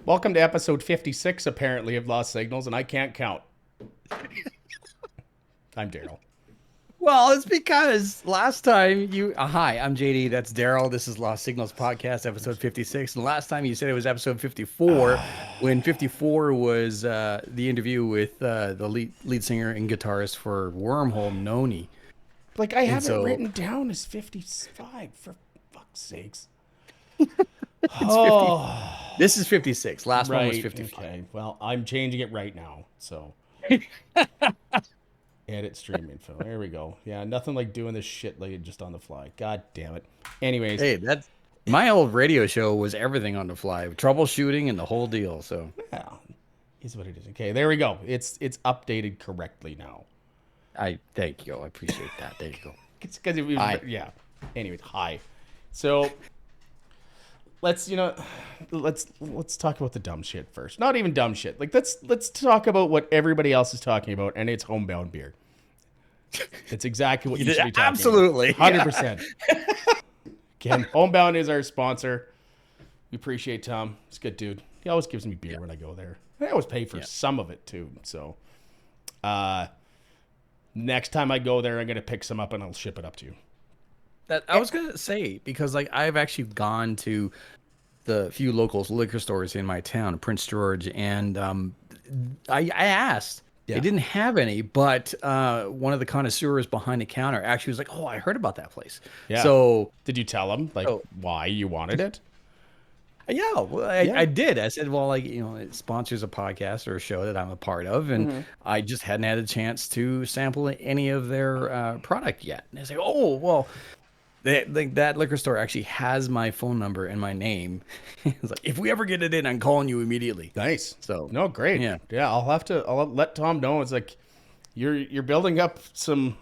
Welcome to episode 56, apparently, of Lost Signals, and I can't count. I'm Darrell. Well, it's because last time you. Hi, I'm JD. That's Darrell. This is Lost Signals Podcast, episode 56. And last time you said it was episode 54, when 54 was the interview with the lead singer and guitarist for Wormhole, Noni. Like, I have it so- written down as 55, for fuck's sakes. It's 50. This is 56. Last one was Right, 55. okay. Well, I'm changing it right now, so. Edit stream info. There we go. Yeah, nothing like doing this shit like just on the fly. God damn it. Anyways. Hey, that's my old radio show was everything on the fly, troubleshooting and the whole deal. So Yeah, is what it is. Okay, there we go. It's updated correctly now. I thank you. I appreciate that. There you go. It's because it was, Hi. yeah. Anyways, hi. So let's talk about the dumb shit first. Not even dumb shit. Like let's talk about what everybody else is talking about, and it's homebound beer. It's exactly what you should be talking Absolutely. about. 100%. Again, Homebound is our sponsor. We appreciate Tom. He's a good dude. He always gives me beer when I go there. I always pay for some of it too. So next time I go there, I'm gonna pick some up and I'll ship it up to you. That I was gonna say, because like I've actually gone to the few local liquor stores in my town, Prince George, and I asked. Yeah. They didn't have any, but one of the connoisseurs behind the counter actually was like, "Oh, I heard about that place." Yeah. So Did you tell him why you wanted it? yeah, well, I did. I said, well, like, it sponsors a podcast or a show that I'm a part of, and I just hadn't had a chance to sample any of their product yet. And I say, oh, well, that liquor store actually has my phone number and my name. It's like, if we ever get it in, I'm calling you immediately. Nice. So No, great. Yeah. I'll let Tom know. It's like you're building up some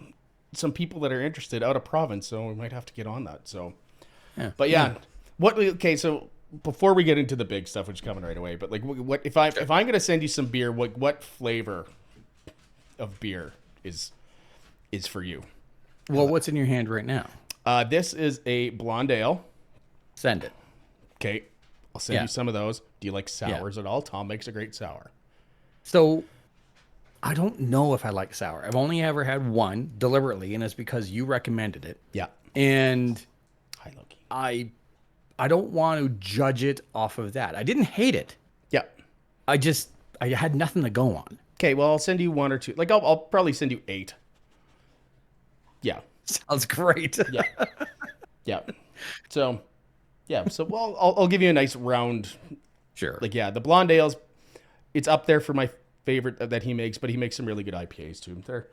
people that are interested out of province, so we might have to get on that. So yeah. but so before we get into the big stuff, which is coming right away, but like what if I'm gonna send you some beer, what flavor of beer is for you? Well, what's in your hand right now? This is a blonde ale. Send it. Okay. I'll send Yeah. you some of those. Do you like sours at all? Tom makes a great sour. So I don't know if I like sour. I've only ever had one deliberately, and it's because you recommended it. Yeah. And Hi, Loki. I don't want to judge it off of that. I didn't hate it. Yeah. I had nothing to go on. Okay, well, I'll send you one or two. Like, I'll probably send you 8. Yeah. Sounds great. Yeah. Yeah. So, yeah. So, well, I'll give you a nice round. Sure. Like, yeah, the blonde ales, it's up there for my favorite that he makes, but he makes some really good IPAs too. They're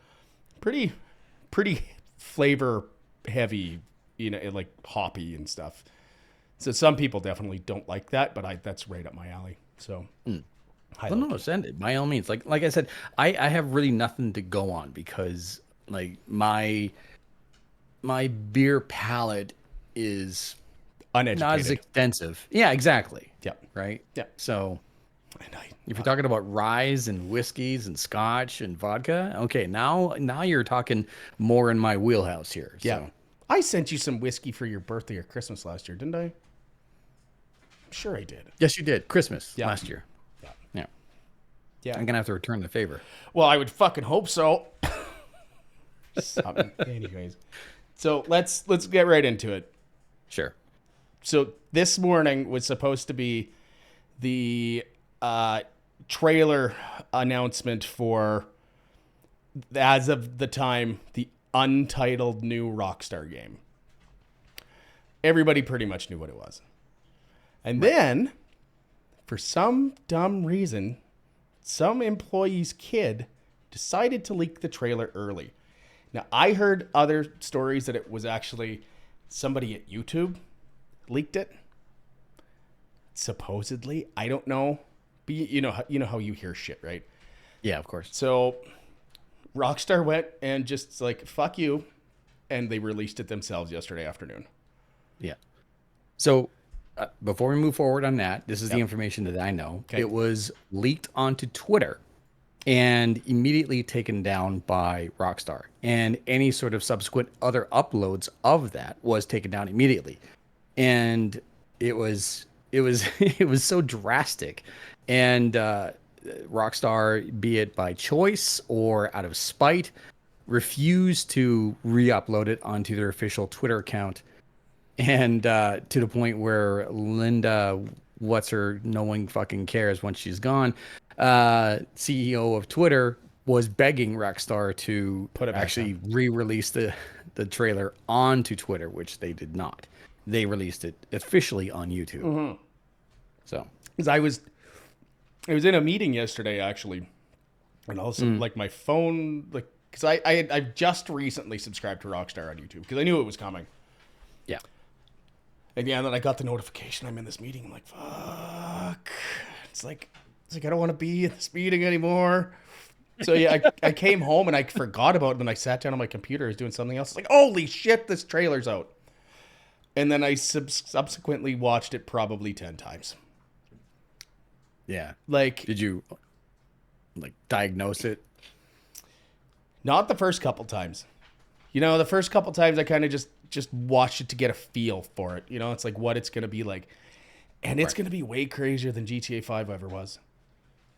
pretty flavor heavy, like hoppy and stuff. So some people definitely don't like that, but that's right up my alley. So, Well, no, send it by all means. Like I said, I have really nothing to go on because like my beer palate is uneducated. not as extensive. Yeah, exactly. Yeah. Right. Yeah. So And if you're talking about ryes and whiskeys and scotch and vodka, okay, now you're talking more in my wheelhouse here. yeah. So. I sent you some whiskey for your birthday or Christmas last year, didn't I? I'm sure I did. Yes, you did. Christmas Yeah. last year. Yeah. Yeah. Yeah. I'm gonna have to return the favor. Well, I would fucking hope so. Anyways, so let's get right into it. Sure. So this morning was supposed to be the trailer announcement for, as of the time, the untitled new Rockstar game. Everybody pretty much knew what it was. And then, for some dumb reason, some employee's kid decided to leak the trailer early. Now, I heard other stories that it was actually somebody at YouTube leaked it. Supposedly, I don't know. But you know how you hear shit, right? Yeah, of course. So Rockstar went and just like, fuck you, and they released it themselves yesterday afternoon. Yeah. So before we move forward on that, this is the information that I know. Okay. It was leaked onto Twitter and immediately taken down by Rockstar. And any sort of subsequent other uploads of that was taken down immediately. And it was it was it was so drastic, and Rockstar, be it by choice or out of spite, refused to re-upload it onto their official Twitter account, and to the point where Linda, what's her, no one fucking cares once she's gone, CEO of Twitter, was begging Rockstar to Put it back actually re-release the trailer onto Twitter, which they did not. They released it officially on YouTube. Mm-hmm. So, Because I was in a meeting yesterday actually, and also like my phone, like because I've just recently subscribed to Rockstar on YouTube because I knew it was coming. yeah. And yeah, and then I got the notification I'm in this meeting. I'm like, fuck. It's like I don't want to be in this meeting anymore. So yeah, I came home and I forgot about it. Then I sat down on my computer, I was doing something else. It's like, holy shit, this trailer's out. And then I subsequently watched it probably 10 times. Yeah. Like, Did you like diagnose it? not the first couple times. You know, the first couple times I kind of just watched it to get a feel for it. You know, it's like what it's going to be like. And it's going to be way crazier than GTA 5 ever was.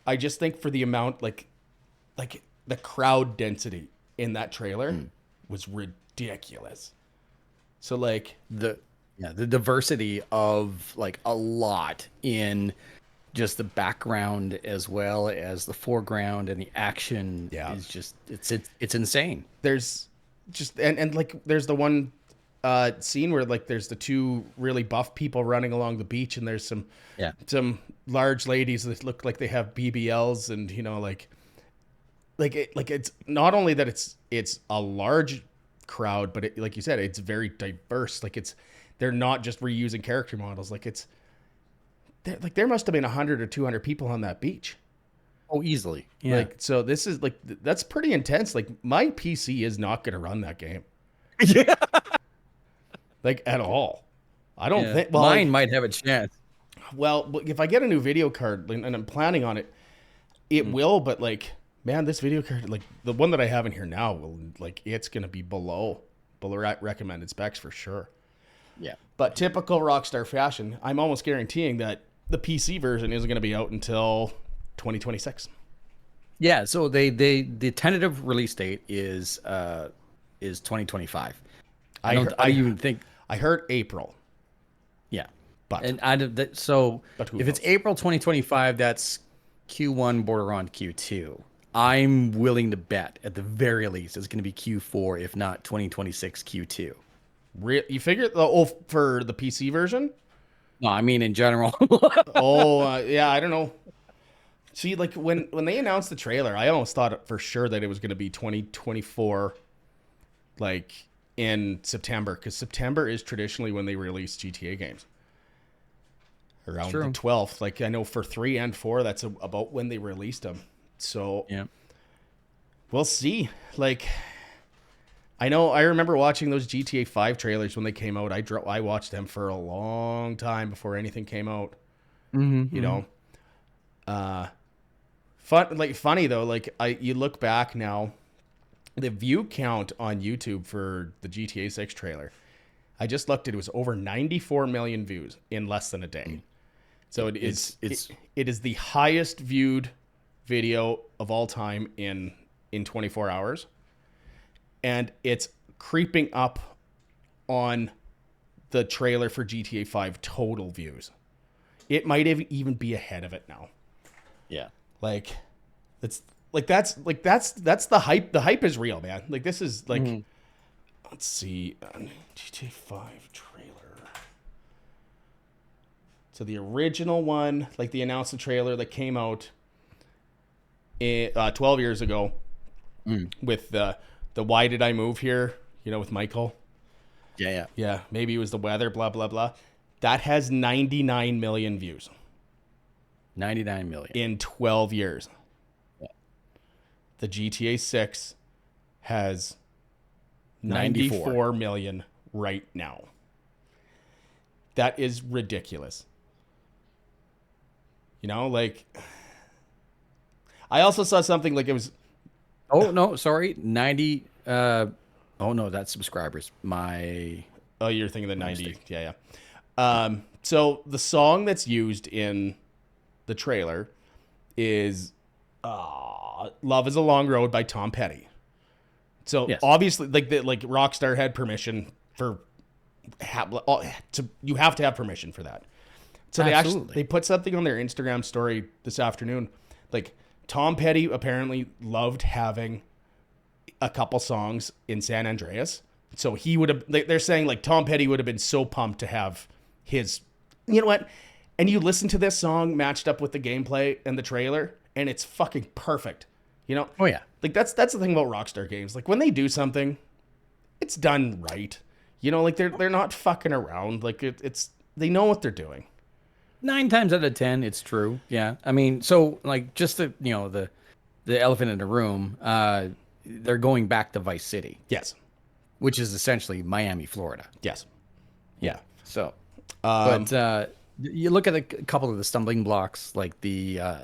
I just think for the amount, like the crowd density in that trailer was ridiculous. So like The diversity of like a lot in just the background as well as the foreground and the action is just it's insane. there's just and like there's the one scene where like there's the two really buff people running along the beach and there's some large ladies that look like they have BBLs and you know like it's not only that it's a large crowd but it, like you said it's very diverse. Like they're not just reusing character models. Like there must have been 100 or 200 people on that beach. Oh, easily. Yeah. Like, so this is like, that's pretty intense. Like my PC is not going to run that game. Yeah. Like at all. I don't think, well, mine might have a chance. well, if I get a new video card and I'm planning on it, it will, but like, man, this video card, like the one that I have in here now will like, it's going to be below recommended specs for sure. Yeah. But typical Rockstar fashion, I'm almost guaranteeing that the PC version isn't going to be out until 2026. Yeah, so the tentative release date is 2025. I even think I heard April. yeah. But And who if it's knows? April 2025, that's Q1 border on Q2. I'm willing to bet at the very least it's going to be Q4 if not 2026 Q2. You figure for the PC version? No, I mean in general. Yeah, I don't know. See, like when they announced the trailer, I almost thought for sure that it was going to be 2024, like in September, because September is traditionally when they release GTA games. Around the 12th. Like I know for 3 and 4, that's about when they released them. So Yeah. we'll see. Like I remember watching those GTA 5 trailers when they came out. I watched them for a long time before anything came out. Mm-hmm, You know, funny though. Like you look back now, the view count on YouTube for the GTA 6 trailer, I just looked. It was over 94 million views in less than a day. So it is the highest viewed video of all time in 24 hours. And it's creeping up on the trailer for GTA 5 total views. It might even be ahead of it now. Yeah. Like that's the hype. The hype is real, man. Like this is like let's see, GTA 5 trailer. So the original one, like the announced trailer that came out 12 years ago with the Why Did I Move Here, you know, with Michael. Yeah, maybe it was the weather, blah, blah, blah. That has 99 million views. 99 million. In 12 years. Yeah. The GTA 6 has 94 million right now. That is ridiculous. You know, like... I also saw something like it was... Oh, no, sorry. 90... oh, no, that's subscribers. Oh, you're thinking the 90. mistake. Yeah. So the song that's used in the trailer is "Love Is a Long Road" by Tom Petty. So Yes. obviously, like Rockstar had permission for you have to have permission for that. So Absolutely. they put something on their Instagram story this afternoon. Like Tom Petty apparently loved having a couple songs in San Andreas. So he would have, they're saying like Tom Petty would have been so pumped to have his, you know what? And you listen to this song matched up with the gameplay and the trailer, and it's fucking perfect. You know? Oh yeah. Like that's the thing about Rockstar games. Like when they do something, it's done right. You know, like they're not fucking around. Like it's they know what they're doing. 9 times out of 10, it's true. Yeah. I mean, so like just the elephant in the room, they're going back to Vice City, Yes. which is essentially Miami, Florida. Yes. Yeah. So, but you look at a couple of the stumbling blocks, like the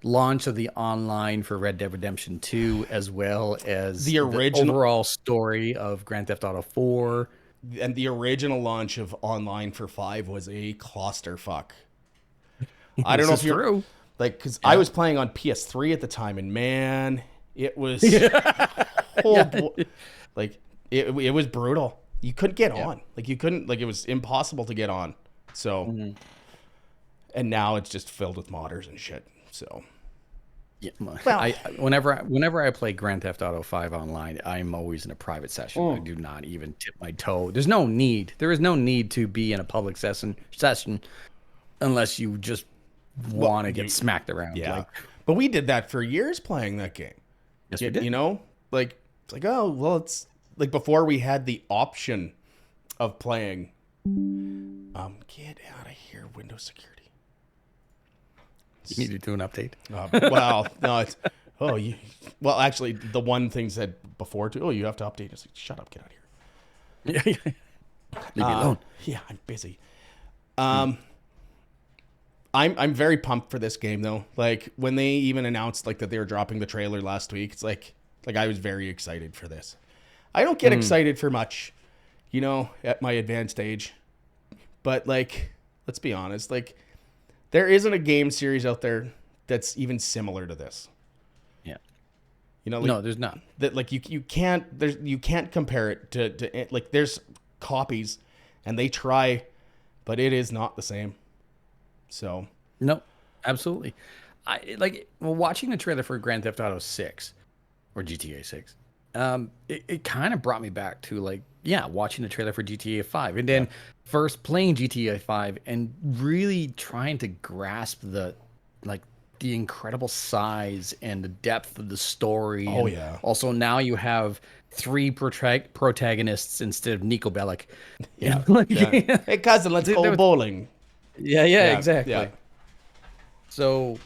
launch of the online for Red Dead Redemption 2, as well as The original overall story of Grand Theft Auto 4. and the original launch of online for 5 was a clusterfuck. I don't know if you're true. like, because I was playing on PS3 at the time, and man, it was like it was brutal. You couldn't get on. Like you couldn't, like it was impossible to get on. So, and now it's just filled with modders and shit. So, Yeah, Well- whenever I play Grand Theft Auto 5 online, I'm always in a private session. I do not even tip my toe. There is no need to be in a public session unless you just want to get smacked around. yeah. Like, But we did that for years playing that game. yes, we did. You know, like it's like, oh well, it's like before we had the option of playing. Get out of here, Windows security. You need to do an update. Well, no, it's well, actually, the one thing said before too. Oh, you have to update. It's like, shut up, get out of here. Yeah. Leave me alone. Yeah, I'm busy. I'm very pumped for this game though. Like when they even announced like that they were dropping the trailer last week, it's like I was very excited for this. I don't get excited for much, you know, at my advanced age. But like, let's be honest, like there isn't a game series out there that's even similar to this. Yeah. You know, like, No, there's not. that like you can't compare it to like there's copies and they try, but it is not the same. So No, absolutely. Watching the trailer for Grand Theft Auto 6 or GTA 6. It kind of brought me back to watching the trailer for GTA 5 and then first playing GTA 5 and really trying to grasp the incredible size and the depth of the story. Oh, and yeah. Also now you have 3 protagonists instead of Nico Bellic. Yeah. Yeah. Hey cousin, let's go bowling. Yeah, exactly. Yeah. So,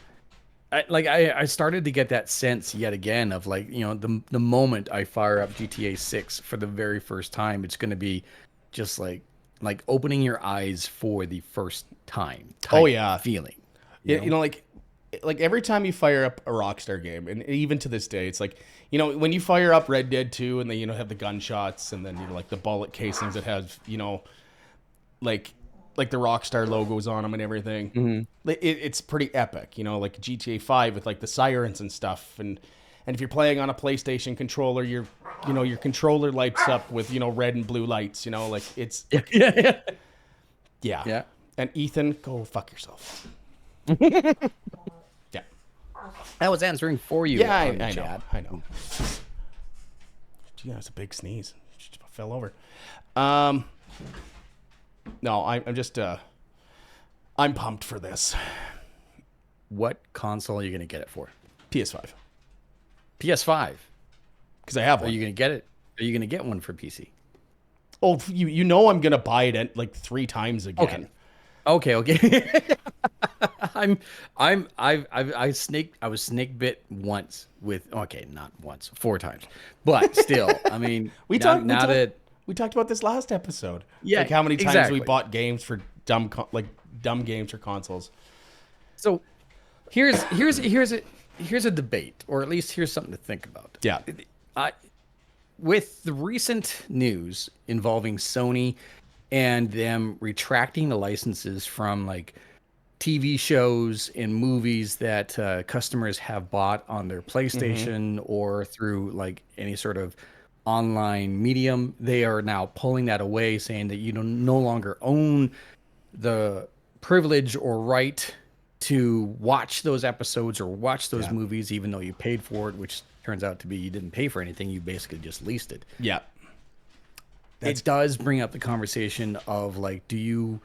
I started to get that sense yet again of the moment I fire up GTA 6 for the very first time, it's going to be just like opening your eyes for the first time. Oh yeah, feeling. You know, like every time you fire up a Rockstar game, and even to this day, it's like, you know, when you fire up Red Dead 2 and they have the gunshots and then like the bullet casings that have like the Rockstar logos on them and everything. Mm-hmm. It's pretty epic, you know, like GTA 5 with like the sirens and stuff. And if you're playing on a PlayStation controller, your controller lights up with, red and blue lights, like it's yeah. And Ethan, go fuck yourself. Yeah. I was answering for you. Yeah, I know. Gee, that's a big sneeze. Just fell over. No, I'm just I'm pumped for this. What console are you going to get it for? PS5. PS5. Because I have one. Are you going to get it? Are you going to get one for PC? Oh, you know I'm going to buy it like 3 times again. Okay. I was snake bit once with, okay, not once, 4 times, but still, I mean, we talked about this last episode. Yeah, like how many times we bought games for dumb games for consoles. So here's a debate, or at least here's something to think about. Yeah. With the recent news involving Sony and them retracting the licenses from like TV shows and movies that customers have bought on their PlayStation or through like any sort of online medium. They are now pulling that away, saying that you don't no longer own the privilege or right to watch those episodes or watch those movies, even though you paid for it, which turns out to be you didn't pay for anything. You basically just leased it. Yeah. It does bring up the conversation of like, do you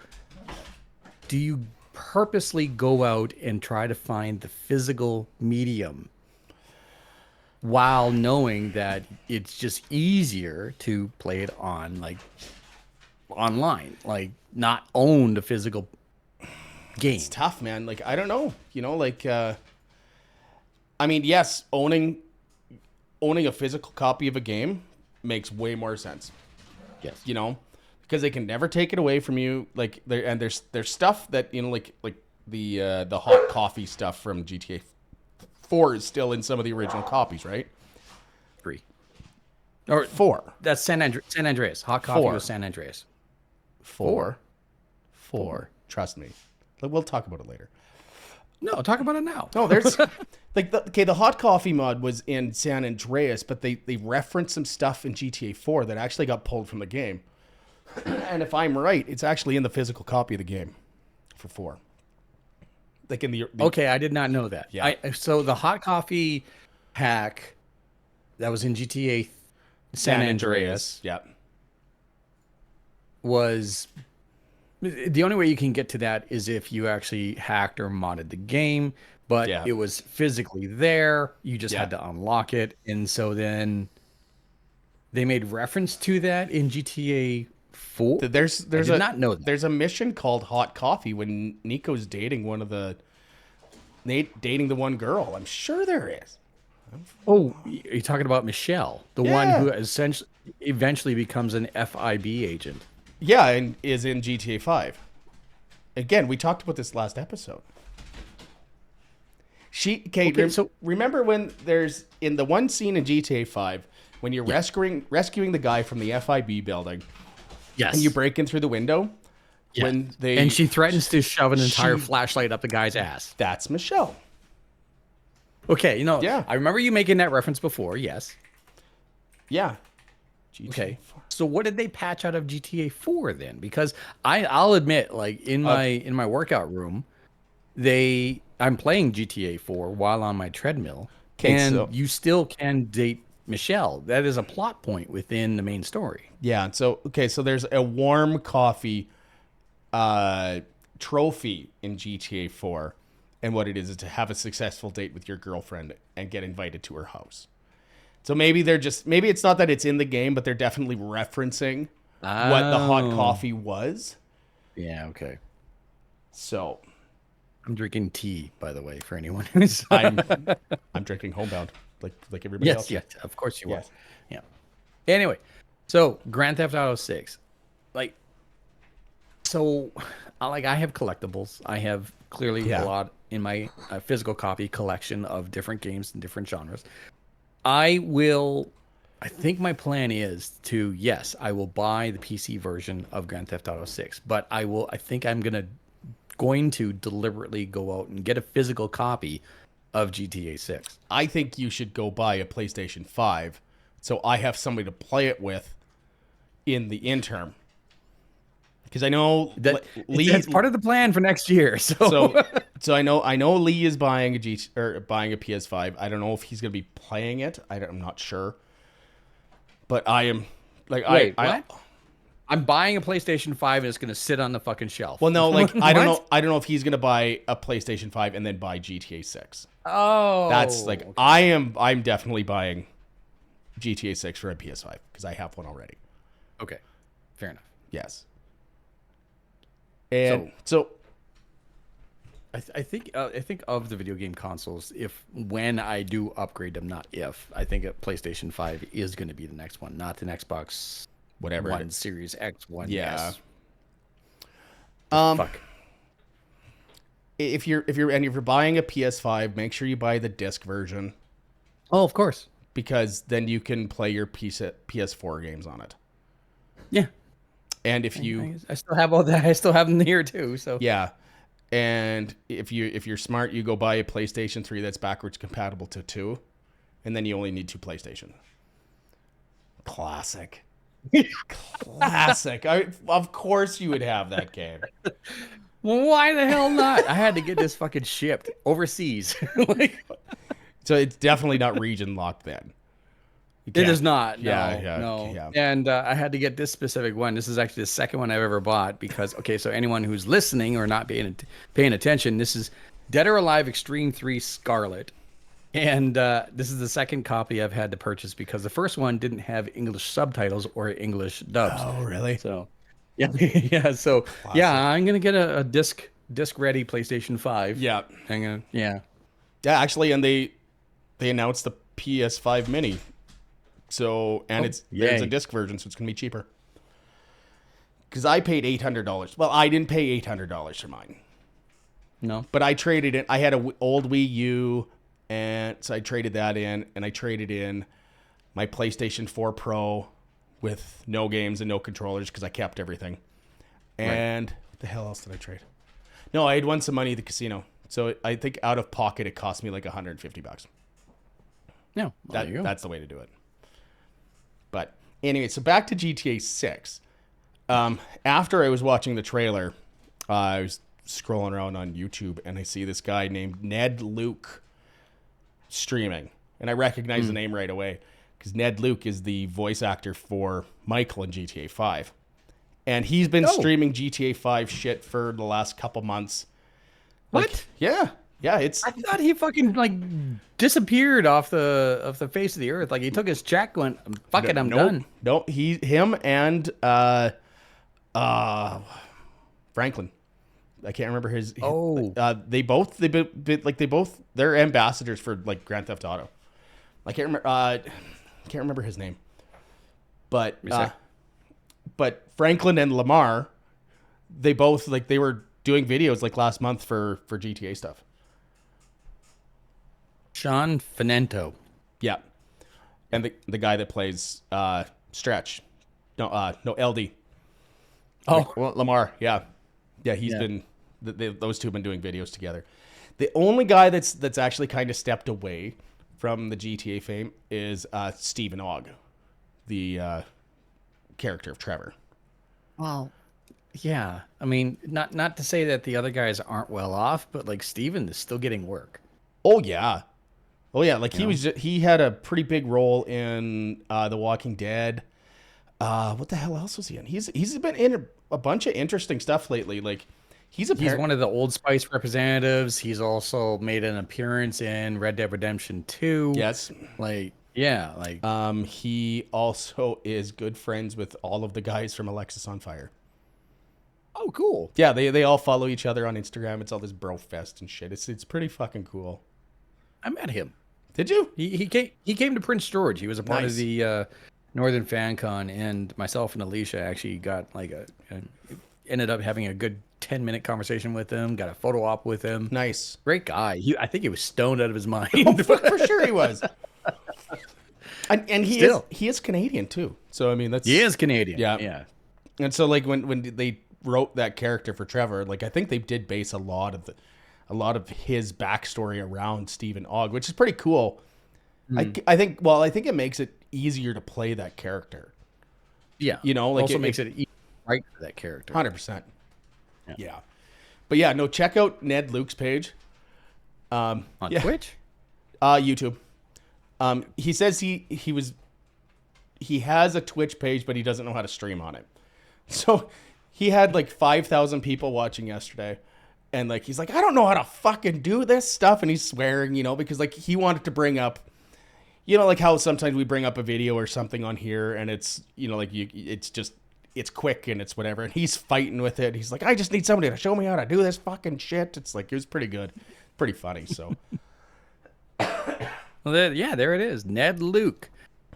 purposely go out and try to find the physical medium while knowing that it's just easier to play it on like online, like not own the physical game? It's tough, man. Like, I don't know, like, I mean, yes, owning a physical copy of a game makes way more sense. Yes. Because they can never take it away from you. Like, there's stuff that, like the hot coffee stuff from GTA 4 is still in some of the original copies, right? 3 or 4. That's San Andreas. Hot coffee 4. was San Andreas. 4. Trust me. We'll talk about it later. No, talk about it now. No, there's like the hot coffee mod was in San Andreas, but they referenced some stuff in GTA 4 that actually got pulled from the game. And if I'm right, it's actually in the physical copy of the game for 4. Like in the Okay, I did not know that. Yeah. So the hot coffee hack that was in GTA San Andreas Yeah. was the only way you can get to that is if you actually hacked or modded the game, but Yeah. it was physically there. You just had to unlock it. And so then they made reference to that in GTA 4. I did not know that. There's a mission called Hot Coffee when Nico's dating dating the one girl. I'm sure there is. Oh, you're talking about Michelle, the one who eventually becomes an FIB agent. Yeah, and is in GTA 5. Again, we talked about this last episode. Remember when there's in the one scene in GTA 5 when you're rescuing the guy from the FIB building. Yes. And you break in through the window. Yeah. And she threatens to shove an entire flashlight up the guy's ass. That's Michelle. Okay, I remember you making that reference before, yes. Yeah. GTA 4. So what did they patch out of GTA 4 then? Because I'll admit, like in my workout room, I'm playing GTA 4 while on my treadmill, and you still can date Michelle. That is a plot point within the main story. Yeah. So there's a warm coffee trophy in GTA 4, and what it is to have a successful date with your girlfriend and get invited to her house. So maybe it's not that it's in the game, but they're definitely referencing what the hot coffee was. Yeah, okay. So I'm drinking tea, by the way, for anyone who's I'm drinking Homebound like everybody else. Yes, of course you are. Yeah. Anyway, so Grand Theft Auto 6. I have collectibles. I have clearly a lot in my physical copy collection of different games and different genres. I think my plan is I will buy the PC version of Grand Theft Auto 6, but I think I'm going to deliberately go out and get a physical copy of GTA 6. I think you should go buy a PlayStation 5 so I have somebody to play it with in the interim. Because I know that's part of the plan for next year. So I know Lee is buying buying a PS5. I don't know if he's going to be playing it. I'm not sure. But I am what? I'm buying a PlayStation 5 and it's going to sit on the fucking shelf. Well, no, I don't know. I don't know if he's going to buy a PlayStation 5 and then buy GTA 6. Oh, that's okay. I'm definitely buying GTA 6 for a PS5 because I have one already. Okay, fair enough. Yes. And so I think of the video game consoles, when I do upgrade them, I think a PlayStation 5 is going to be the next one, not an Xbox whatever One Series X, One yeah. S. Fuck. If you're buying a PS5, make sure you buy the disc version. Oh, of course. Because then you can play your PS4 games on it. Yeah. And if you, I still have all that. I still have them here too. So yeah, and if you're smart, you go buy a PlayStation 3 that's backwards compatible to 2, and then you only need 2 PlayStation. Classic. Classic. Of course you would have that game. well, why the hell not? I had to get this fucking shipped overseas. Like, So it's definitely not region locked then. it is not. No, Yeah, no. yeah. And I had to get this specific one. This is actually the second one I've ever bought because, okay, so anyone who's listening or not paying attention, this is Dead or Alive Extreme 3 Scarlet. And this is the second copy I've had to purchase because the first one didn't have English subtitles or English dubs. Oh, really? So, yeah, yeah. So, yeah, I'm gonna get a disc ready PlayStation 5. Yeah. Yeah. Yeah, actually, and they announced the PS5 Mini. So, and there's a disc version, so it's gonna be cheaper. Because I paid $800. Well, I didn't pay $800 for mine. No. But I traded it. I had an old Wii U, and so I traded that in, and I traded in my PlayStation 4 Pro with no games and no controllers because I kept everything. And what the hell else did I trade? No, I had won some money at the casino. So I think out of pocket, it cost me like $150. No. Well, That's the way to do it. But anyway, so back to GTA 6. After I was watching the trailer, I was scrolling around on YouTube and I see this guy named Ned Luke streaming. And I recognize the name right away because Ned Luke is the voice actor for Michael in GTA 5. And he's been streaming GTA 5 shit for the last couple months. What? Like, yeah. Yeah, it's. I thought he fucking like disappeared off the face of the earth. Like he took his check, went, "Fuck it, I'm done." No, him and Franklin. I can't remember his. They're ambassadors for like Grand Theft Auto. I can't remember his name. But Franklin and Lamar, they both they were doing videos like last month for GTA stuff. Sean Finento. Yeah. And the guy that plays Stretch. No, LD. Oh, Well, Lamar, yeah. Yeah, he's been those two have been doing videos together. The only guy that's actually kind of stepped away from the GTA fame is Stephen Ogg, the character of Trevor. well, yeah. I mean, not to say that the other guys aren't well off, but like Steven is still getting work. Oh yeah. Like he had a pretty big role in The Walking Dead. What the hell else was he in? He's been in a bunch of interesting stuff lately. Like he's one of the Old Spice representatives. He's also made an appearance in Red Dead Redemption 2. Yes. He also is good friends with all of the guys from Alexis on Fire. Oh, cool. Yeah, they all follow each other on Instagram. It's all this bro fest and shit. It's pretty fucking cool. I met him. Did you? He came to Prince George. He was a part of the Northern Fan Con, and myself and Alicia actually got ended up having a good 10-minute conversation with him. Got a photo op with him. Nice, great guy. I think he was stoned out of his mind. Oh, for sure he was. And he is Canadian too. So I mean he is Canadian. Yeah. And so like when they wrote that character for Trevor, like I think they did base a lot of his backstory around Stephen Ogg, which is pretty cool. I think it makes it easier to play that character. Yeah. Like it makes it easy to write for that character. 100%. Yeah. But yeah, no, check out Ned Luke's page. On Twitch? YouTube. He says he has a Twitch page, but he doesn't know how to stream on it. So he had like 5,000 people watching yesterday. And like he's like, I don't know how to fucking do this stuff, and he's swearing, because like he wanted to bring up, like how sometimes we bring up a video or something on here, and it's it's quick and it's whatever, and he's fighting with it. He's like, I just need somebody to show me how to do this fucking shit. It's like it was pretty good, pretty funny. So, well, there it is, Ned Luke,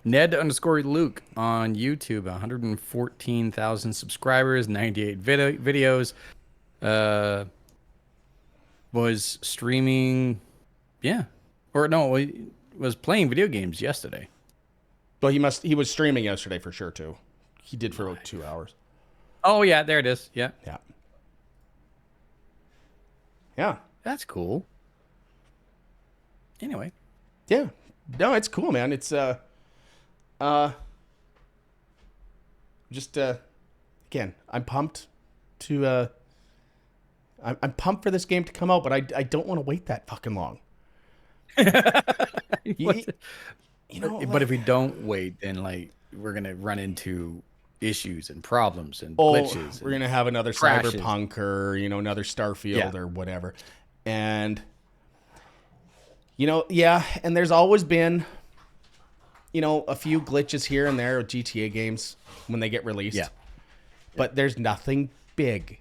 Ned_Luke on YouTube, 114,000 subscribers, 98 videos. Was streaming, was playing video games yesterday. Well, he was streaming yesterday for sure too. He did for about 2 hours. Oh yeah, there it is. Yeah, Yeah. Yeah. that's cool. Anyway, Yeah. No, it's cool, man. It's uh just again, I'm pumped to I'm pumped for this game to come out, but I don't want to wait that fucking long. You, you know, but like, if we don't wait, then like we're gonna run into issues and problems and oh, glitches we're and gonna have another crashes. Cyberpunk or another Yeah, Starfield or whatever, and yeah, and there's always been a few glitches here and there with GTA games when they get yeah, released, but there's nothing big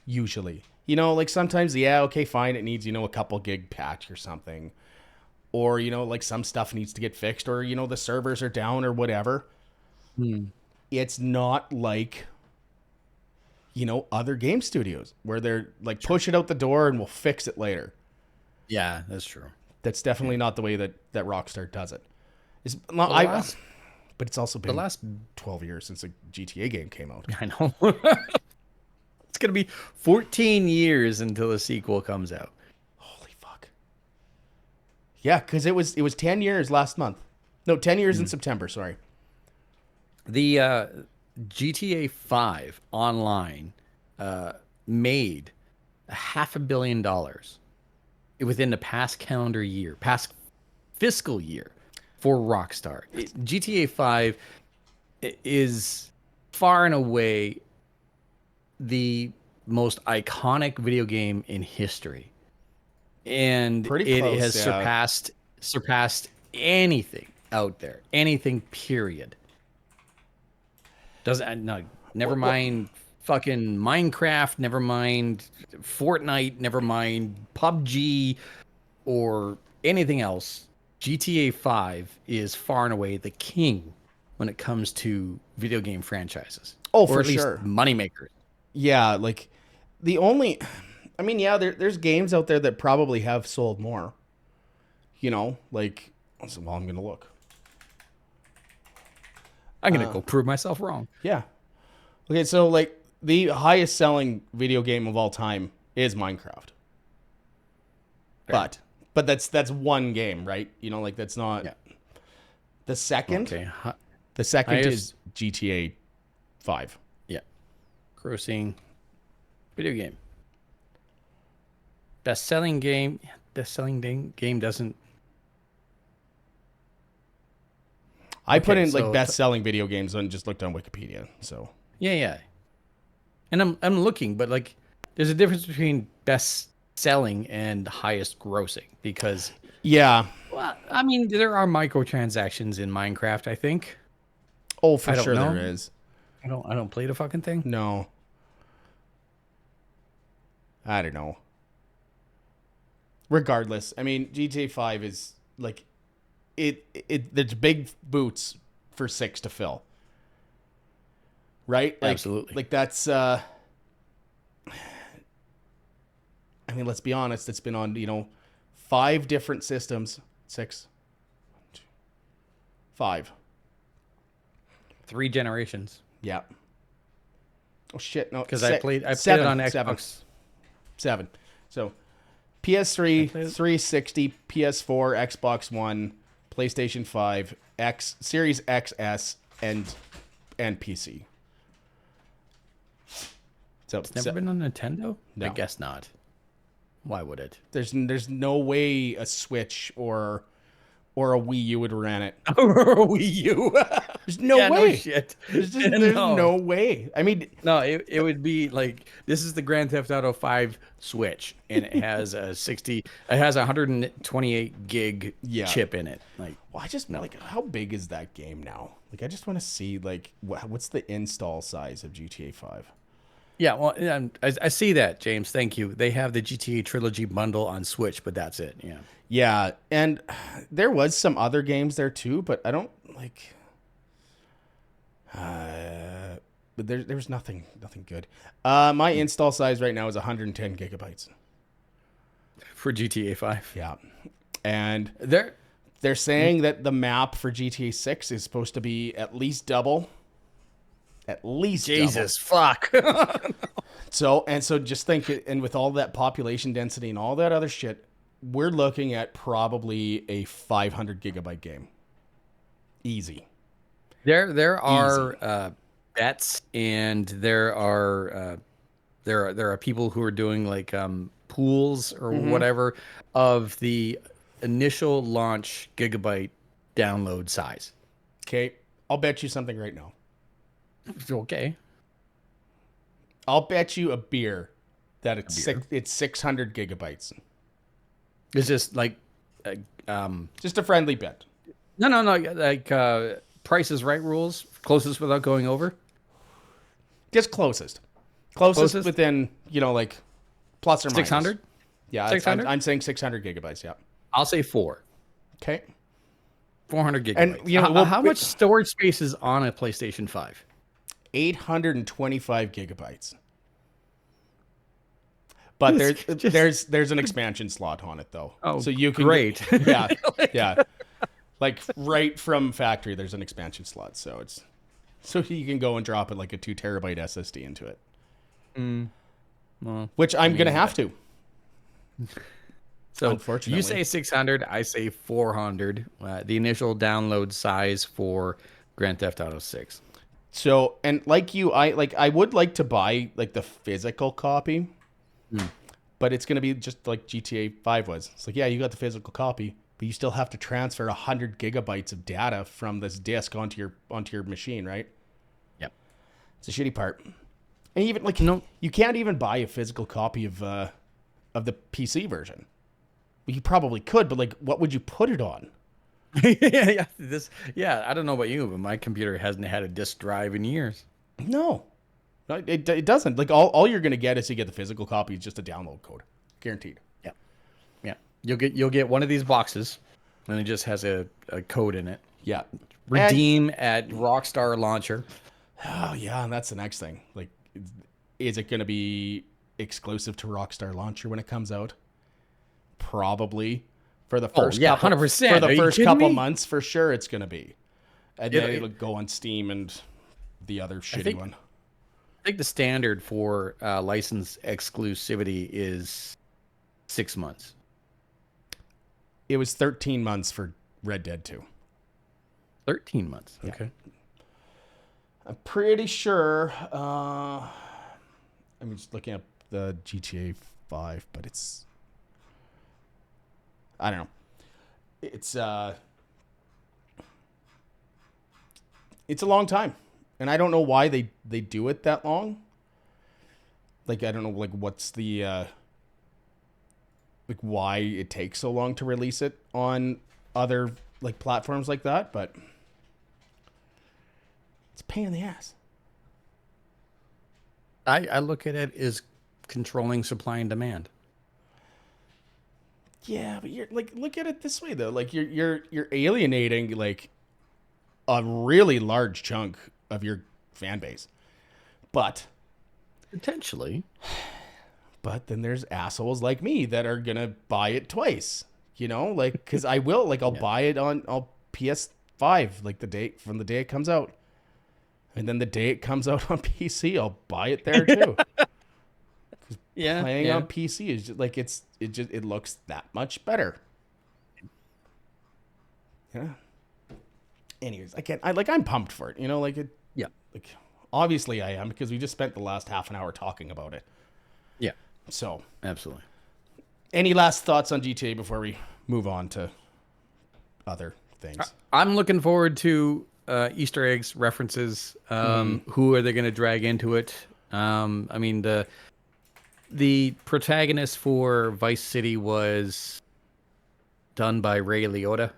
usually. Like sometimes, yeah, okay, fine, it needs a couple gig patch or something, or like some stuff needs to get fixed, or the servers are down or whatever. It's not like other game studios where they're like push it out the door and we'll fix it later. yeah. That's true. That's definitely not the way that Rockstar does it. It's The I, last, but it's also the been last. 12 years since a GTA game came out. I know. It's gonna be 14 years until the sequel comes out. Holy fuck. Yeah, because it was 10 years last month. No, 10 years in September. Sorry. The GTA 5 online made $500 million within the past fiscal year for Rockstar. GTA 5 is far and away the most iconic video game in history. And Pretty it close, has yeah. surpassed anything out there. Anything, period. Doesn't no, never What? mind fucking Minecraft, never mind Fortnite, never mind PUBG or anything else. GTA 5 is far and away the king when it comes to video game franchises, Oh, or for at least sure. moneymakers. Yeah, like the only, I mean, yeah, there's games out there that probably have sold more. Like, well, I'm gonna look. I'm gonna go prove myself wrong. Yeah. Okay, so like the highest selling video game of all time is Minecraft. Fair. But that's one game, right? Like that's not Yeah. the second. Okay. The second is Highest. GTA 5. Yeah. Grossing video game. Best selling game. Game doesn't. I put Okay, in like so best selling video games and just looked on Wikipedia. So yeah, yeah. And I'm looking, but like, there's a difference between best selling and highest grossing because, yeah. well, I mean, there are microtransactions in Minecraft. I think. Oh, for I don't sure there know. is. I don't play the fucking thing. No. I don't know. Regardless, I mean GTA 5 is like there's big boots for 6 to fill. Right? Absolutely. Like that's I mean, let's be honest, it's been on, 5 different systems. 6. 5. 3 generations. Yeah. Oh shit, no. Because I played it seven, on seven, Xbox. 7. So PS3, played it. 360, PS4, Xbox One, PlayStation 5, X, Series XS, and PC. So It's never been on Nintendo? I No. guess not. Why would it? there's no way a Switch or a Wii U would run it. Wii U. There's no Yeah, no way. shit. There's no way. I mean, No, it would be like this is the Grand Theft Auto 5 Switch, and it has it has a 128 gig Yeah. chip in it. Like, well, I just like how big is that game now? Like, I just want to see like what's the install size of GTA 5. yeah, well, I see that, James. Thank you. They have the GTA Trilogy bundle on Switch, but that's it. Yeah. Yeah, and there was some other games there too, but I don't like. But there was nothing good. My install size right now is 110 gigabytes. For GTA 5. Yeah, and There they're saying that the map for GTA 6 is supposed to be at least double. At least Jesus, fuck. double. So just think, and with all that population density and all that other shit, we're looking at probably a 500 gigabyte game. Easy. There are bets, and there are people who are doing like pools or whatever of the initial launch gigabyte download size. Okay. I'll bet you something right now. Okay. I'll bet you a beer that it's 600 gigabytes. Is this like Just a friendly bet. no, like Price is Right rules, closest without going over? Just closest within, like plus or minus 600? Yeah, 600? I'm saying 600 gigabytes. Yeah. I'll say 4. Okay. 400 gigabytes. And how much storage space is on a PlayStation 5? 825 gigabytes. But there's an expansion slot on it though. Oh, so you can great. Yeah. Like right from factory, there's an expansion slot, so you can go and drop it like a 2 terabyte SSD into it. Well, which I'm gonna have to. So unfortunately, you say 600, I say 400. The initial download size for Grand Theft Auto 6. So, and like you, I would like to buy like the physical copy, but it's gonna be just like GTA 5 was. It's like, yeah, you got the physical copy, but you still have to transfer 100 gigabytes of data from this disc onto your machine, right? Yep. It's the shitty part. And even like you can't even buy a physical copy of the PC version. Well, you probably could, but like, what would you put it on? Yeah. I don't know about you, but my computer hasn't had a disk drive in years. No, it doesn't. Like all you're gonna get is you get the physical copy, just a download code, guaranteed. Yeah. You'll get one of these boxes, and it just has a code in it. Yeah. Redeem at Rockstar Launcher. Oh yeah, and that's the next thing. Like, is it gonna be exclusive to Rockstar Launcher when it comes out? Probably. For the first 100%. For the first couple months, for sure, it's gonna be, and then it'll go on Steam and the other shitty one. I think the standard for license exclusivity is 6 months. It was 13 months for Red Dead 2. 13 months. Yeah. Okay. I'm pretty sure. I'm just looking up the GTA 5, but it's. I don't know. It's a long time, and I don't know why they do it that long. Like, I don't know, like, what's the like why it takes so long to release it on other like platforms like that, but it's a pain in the ass. I look at it as controlling supply and demand. Yeah, but you're like, look at it this way though. Like you're alienating like a really large chunk of your fan base. But potentially. But then there's assholes like me that are gonna buy it twice. Like, because I will, like, I'll buy it on PS5 like the day it comes out. And then the day it comes out on PC, I'll buy it there too. Playing on PC is just like it looks that much better. Yeah. Anyways, I'm pumped for it. Like it. Yeah. Like, obviously I am, because we just spent the last half an hour talking about it. Yeah. So absolutely. Any last thoughts on GTA before we move on to other things? I'm looking forward to Easter eggs, references. Who are they going to drag into it? I mean, the protagonist for Vice City was done by Ray Liotta.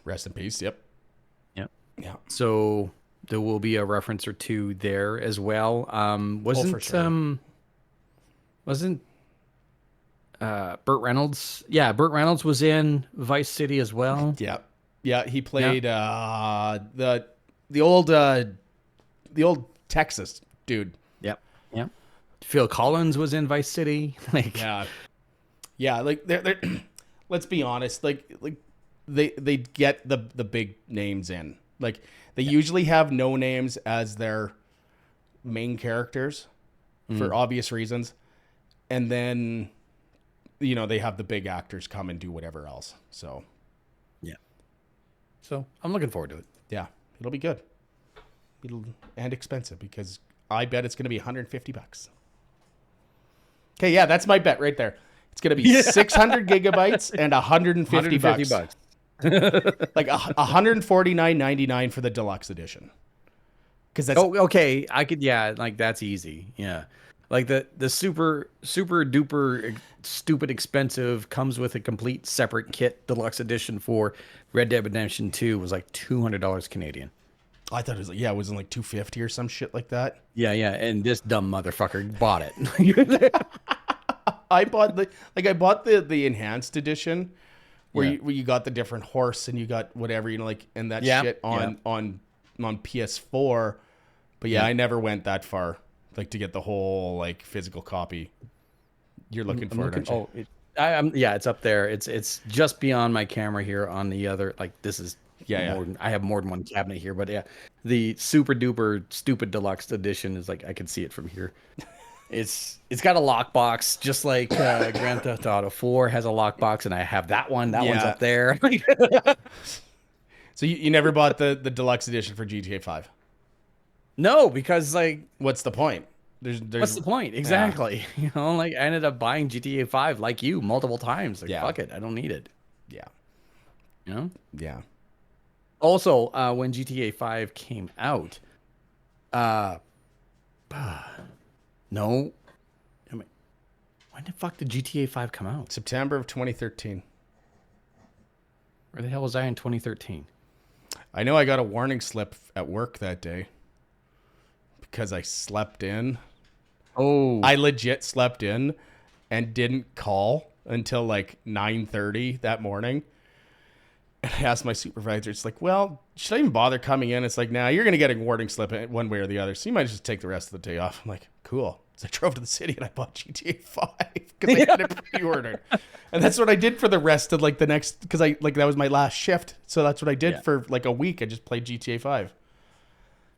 Rest in peace. Yep. Yeah. So there will be a reference or two there as well. Wasn't Burt Reynolds? Yeah, Burt Reynolds was in Vice City as well. Yeah. He played the old Texas dude. Yep. Phil Collins was in Vice City. Yeah. Like they're let's be honest. Like they get the big names in. Like they usually have no names as their main characters for obvious reasons. And then, you know, they have the big actors come and do whatever else. So, yeah. So I'm looking forward to it. yeah, it'll be good. And expensive because I bet it's going to be $150. Okay, yeah, that's my bet right there. It's going to be 600 gigabytes and $150. Like $149.99 for the deluxe edition. Because that's okay. I could, like that's easy. Yeah, like the super duper stupid expensive comes with a complete separate kit deluxe edition for Red Dead Redemption 2 was like $200 Canadian. I thought it was like, it was in like $250 or some shit like that. Yeah, and this dumb motherfucker bought it. I bought the enhanced edition where you got the different horse and you got whatever, you know, like, and that shit on PS4. But I never went that far, like to get the whole like physical copy. You're looking for it, aren't you? It's up there. It's just beyond my camera here on the other, like this is I have more than one cabinet here, but the super duper stupid deluxe edition is like I can see it from here. It's got a lockbox, just like Grand Theft Auto 4 has a lockbox, and I have that one. That one's up there. So you never bought the deluxe edition for GTA 5? No, because like, what's the point? What's the point? Exactly. You know, like I ended up buying GTA 5 like you multiple times. Like fuck it, I don't need it. Yeah. You know? Yeah. Also, when GTA 5 came out, no. When the fuck did GTA 5 come out? September of 2013. Where the hell was I in 2013? I know I got a warning slip at work that day because I slept in. Oh. I legit slept in and didn't call until like 9:30 that morning. And I asked my supervisor, it's like, well, should I even bother coming in? It's like, nah, you're going to get a warning slip one way or the other. So you might just take the rest of the day off. I'm like, cool. So I drove to the city and I bought GTA 5 because I had it pre-ordered. And that's what I did for the rest of like the next, because that was my last shift. So that's what I did for like a week. I just played GTA 5.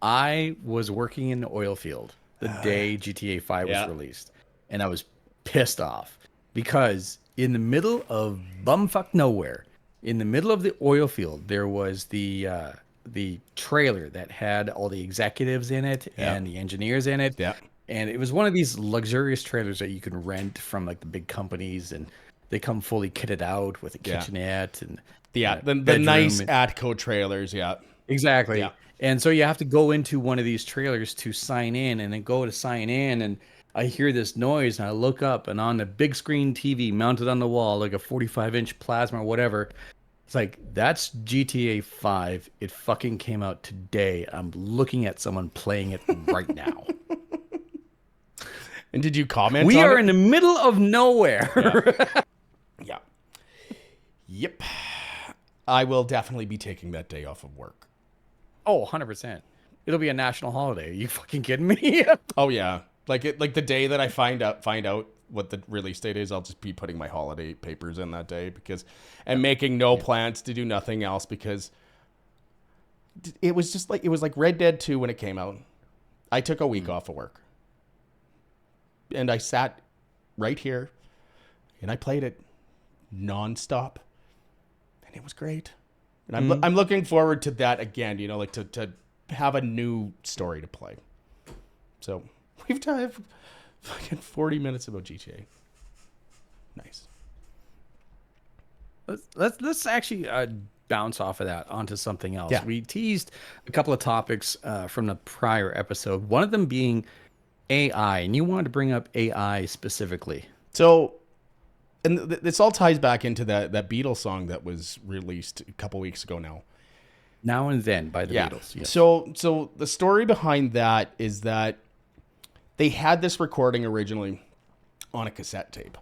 I was working in the oil field the day GTA 5 was released. And I was pissed off because in the middle of bumfuck nowhere, in the middle of the oil field, there was the trailer that had all the executives in it and the engineers in it. Yeah. And it was one of these luxurious trailers that you can rent from like the big companies, and they come fully kitted out with a kitchenette and the nice Atco trailers. Yeah. Exactly. Yeah. And so you have to go into one of these trailers to sign in, and then go to sign in, and I hear this noise, and I look up, and on the big screen TV mounted on the wall, like a 45-inch plasma or whatever, it's like, that's GTA 5. It fucking came out today. I'm looking at someone playing it right now. And did you comment We on are it? in the middle of nowhere. Yeah. Yep. I will definitely be taking that day off of work. Oh, 100%. It'll be a national holiday. Are you fucking kidding me? Oh yeah. Like the day that I find out what the release date is, I'll just be putting my holiday papers in that day and making no plans to do nothing else, because it was like Red Dead 2 when it came out. I took a week off of work. And I sat right here and I played it nonstop, and it was great. And I'm looking forward to that again, you know, like to have a new story to play. So we've done fucking 40 minutes about GTA. Nice. Let's actually bounce off of that onto something else. Yeah. We teased a couple of topics from the prior episode, one of them being AI, and you wanted to bring up AI specifically. So, and this all ties back into that Beatles song that was released a couple weeks ago now. Now and Then by the Beatles. Yes. So the story behind that is that they had this recording originally on a cassette tape,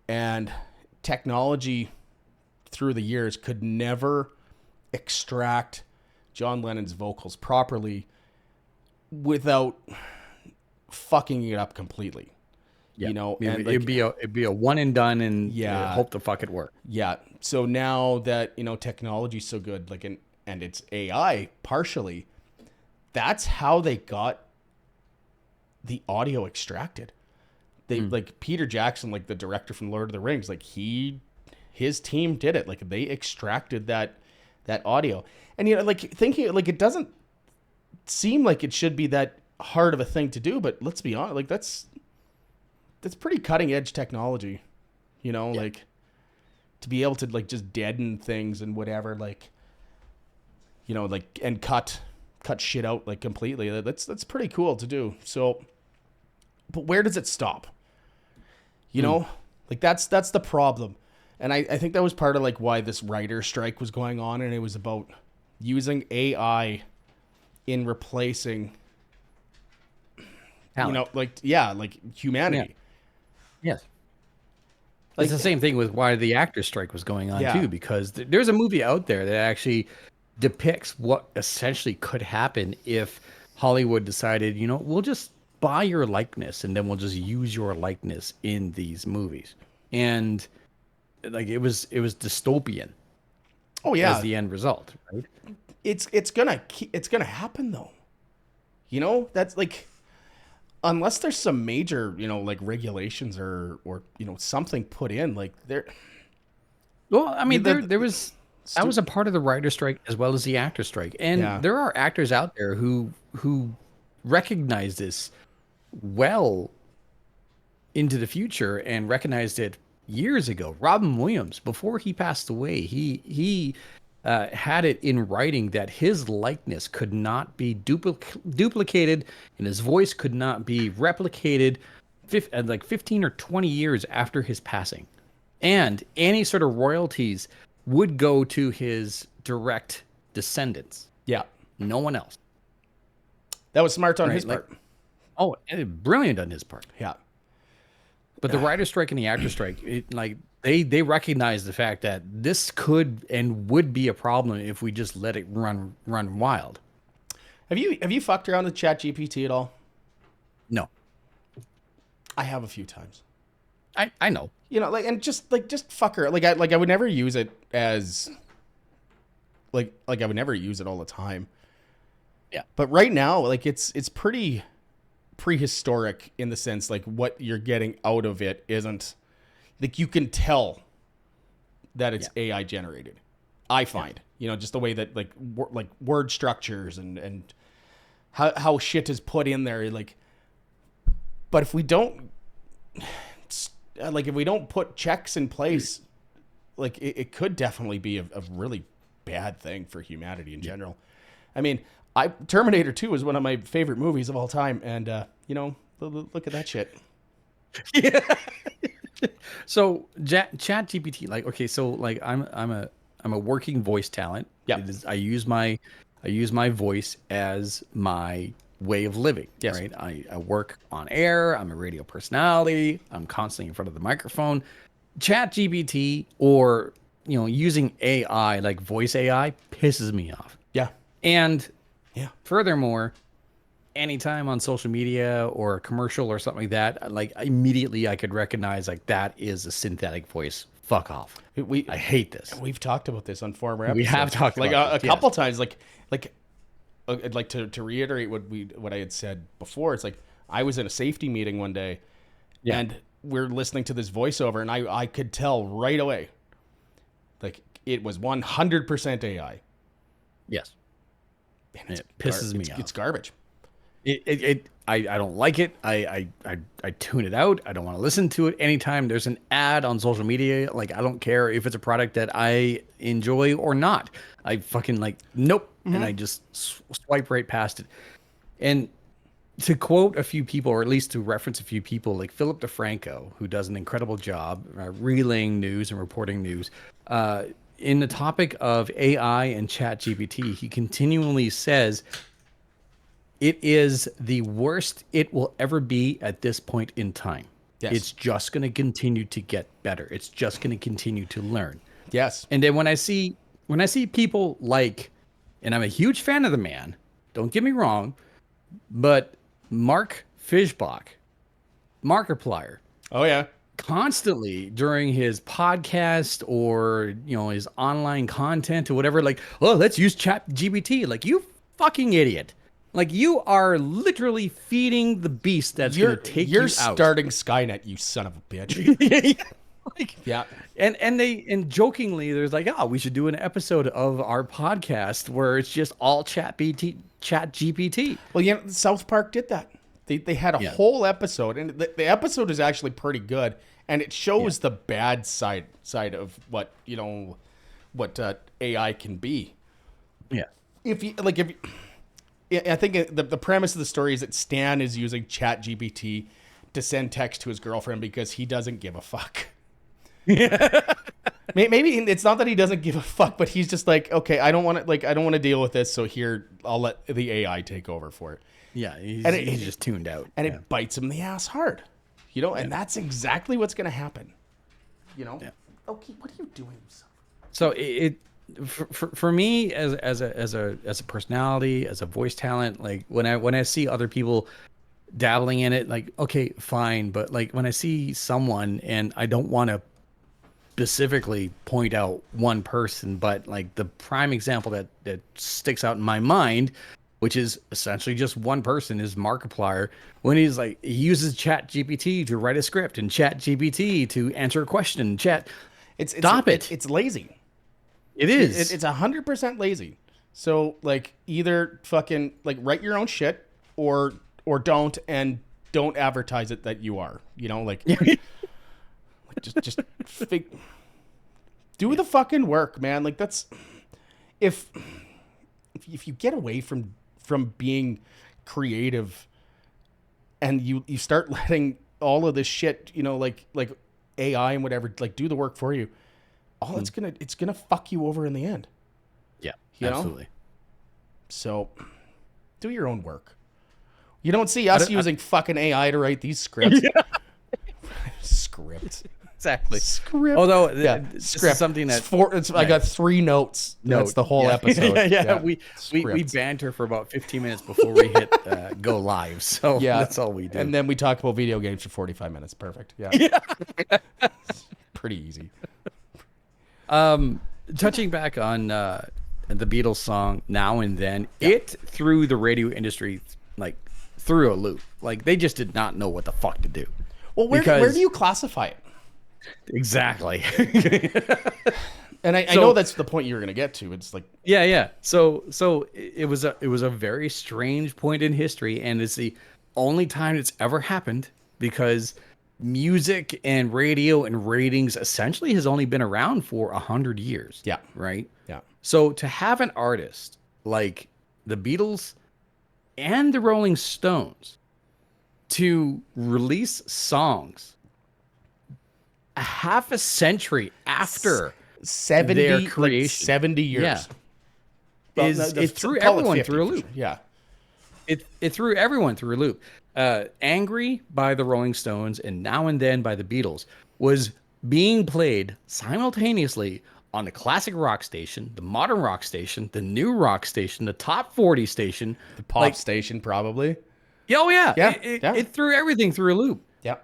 and technology through the years could never extract John Lennon's vocals properly without fucking it up completely. Yeah. You know, and it'd be a one and done, and hope the fuck it work. Yeah. So now that, you know, technology's so good, like, and it's AI partially, that's how they got the audio extracted. They like Peter Jackson, like the director from Lord of the Rings, like his team did it. Like they extracted that audio. And like thinking like it doesn't seem like it should be that hard of a thing to do, but let's be honest, like that's pretty cutting edge technology, like to be able to like just deaden things and whatever, like like and cut shit out like completely. That's pretty cool to do. So, but where does it stop? Like that's the problem. And I think that was part of like why this writer strike was going on, and it was about using AI in replacing talent. like humanity. Yes. It's the same thing with why the actor strike was going on too, because there's a movie out there that actually depicts what essentially could happen if Hollywood decided, we'll just buy your likeness and then we'll just use your likeness in these movies. And like it was dystopian. Oh yeah. As the end result, right? It's gonna happen though. That's like, unless there's some major, like regulations or something put in, like there. Well, I mean, there was that was a part of the writer strike as well as the actor strike, and there are actors out there who recognize this well into the future and recognized it years ago. Robin Williams, before he passed away, he had it in writing that his likeness could not be duplicated and his voice could not be replicated like 15 or 20 years after his passing. And any sort of royalties would go to his direct descendants. Yeah. No one else. That was smart on his part. Brilliant on his part. Yeah. But the writer strike and the actor strike, they recognize the fact that this could and would be a problem if we just let it run wild. Have you fucked around with ChatGPT at all? No. I have a few times. I know. And just fuck her. I would never use it as like I would never use it all the time. Yeah. But right now, like it's pretty prehistoric in the sense like what you're getting out of it isn't like, you can tell that it's AI generated. I find, just the way that like word structures and how shit is put in there. Like, but if we don't put checks in place, like it could definitely be a really bad thing for humanity in general. I mean, Terminator 2 is one of my favorite movies of all time, and look at that shit. Yeah. So ChatGPT, like, okay, so like I'm a working voice talent. Yeah. I use my voice as my way of living. Yes. Right. I work on air. I'm a radio personality. I'm constantly in front of the microphone. ChatGPT or using AI like voice AI pisses me off. Yeah. And furthermore, anytime on social media or a commercial or something like that, like immediately I could recognize like that is a synthetic voice. Fuck off. I hate this. We've talked about this on former episodes. We have talked like about a couple times. I'd like to reiterate what I had said before. It's like I was in a safety meeting one day, and we're listening to this voiceover, and I could tell right away, like it was 100% AI. Yes. And it pisses me off. It's garbage. I don't like it. I tune it out. I don't want to listen to it. Anytime there's an ad on social media, like I don't care if it's a product that I enjoy or not. I fucking like nope, and I just swipe right past it. And to quote a few people, or at least to reference a few people, like Philip DeFranco, who does an incredible job relaying news and reporting news. In the topic of AI and ChatGPT, he continually says it is the worst it will ever be at this point in time. Yes. It's just going to continue to get better. It's just going to continue to learn. Yes. And then when I see people like, and I'm a huge fan of the man, don't get me wrong, but Mark Fishbach, Markiplier. Oh yeah. Constantly during his podcast or his online content or whatever, like, oh, let's use ChatGPT. Like, you fucking idiot. Like, you are literally feeding the beast that's going to take you out. You're starting Skynet, you son of a bitch. Like, yeah. And jokingly, there's like, oh, we should do an episode of our podcast where it's just all chat GPT. Well, yeah, South Park did that. They had a whole episode, and the episode is actually pretty good, and it shows the bad side of what AI can be. Yeah. I think the premise of the story is that Stan is using ChatGPT to send text to his girlfriend because he doesn't give a fuck. Maybe it's not that he doesn't give a fuck, but he's just like, okay, I don't want to deal with this, so here I'll let the AI take over for it. Yeah, he's just tuned out, and it bites him in the ass hard, and that's exactly what's going to happen. Okay, what are you doing? So for me as a personality, as a voice talent, like when I see other people dabbling in it, like, okay, fine, but like when I see someone, and I don't want to specifically point out one person, but like the prime example that sticks out in my mind, which is essentially just one person, is Markiplier, when he's like, he uses Chat GPT to write a script and Chat GPT to answer a question. Stop it. It's lazy. It is. It's 100% lazy. So like, either fucking like write your own shit or don't, and don't advertise it that you are, just do the fucking work, man. Like, that's if you get away from being creative and you start letting all of this shit, like AI and whatever, like, do the work for you, it's gonna fuck you over in the end. Yeah, absolutely. So do your own work. You don't see us using fucking AI to write these scripts. Script. Exactly. Script. Although, script is something that I got 3 notes. That's the whole episode. Yeah. We banter for about 15 minutes before we hit go live. So that's all we do. And then we talk about video games for 45 minutes. Perfect. Yeah. Pretty easy. Touching back on the Beatles song Now and Then, it threw the radio industry like through a loop. Like, they just did not know what the fuck to do. Well, where do you classify it? Exactly. And I know that's the point you're going to get to. It's like, yeah. So it was a very strange point in history, and it's the only time it's ever happened, because music and radio and ratings essentially has only been around for 100 years. Yeah. Right. Yeah. So to have an artist like the Beatles and the Rolling Stones to release songs a half a century after 70 their creation, like 70 years, it threw everyone through a loop. Yeah, it threw everyone through a loop. Angry by the Rolling Stones and Now and Then by the Beatles was being played simultaneously on the classic rock station, the modern rock station, the new rock station, the top 40 station, the pop station, probably. Oh yeah, yeah. It threw everything through a loop. Yeah,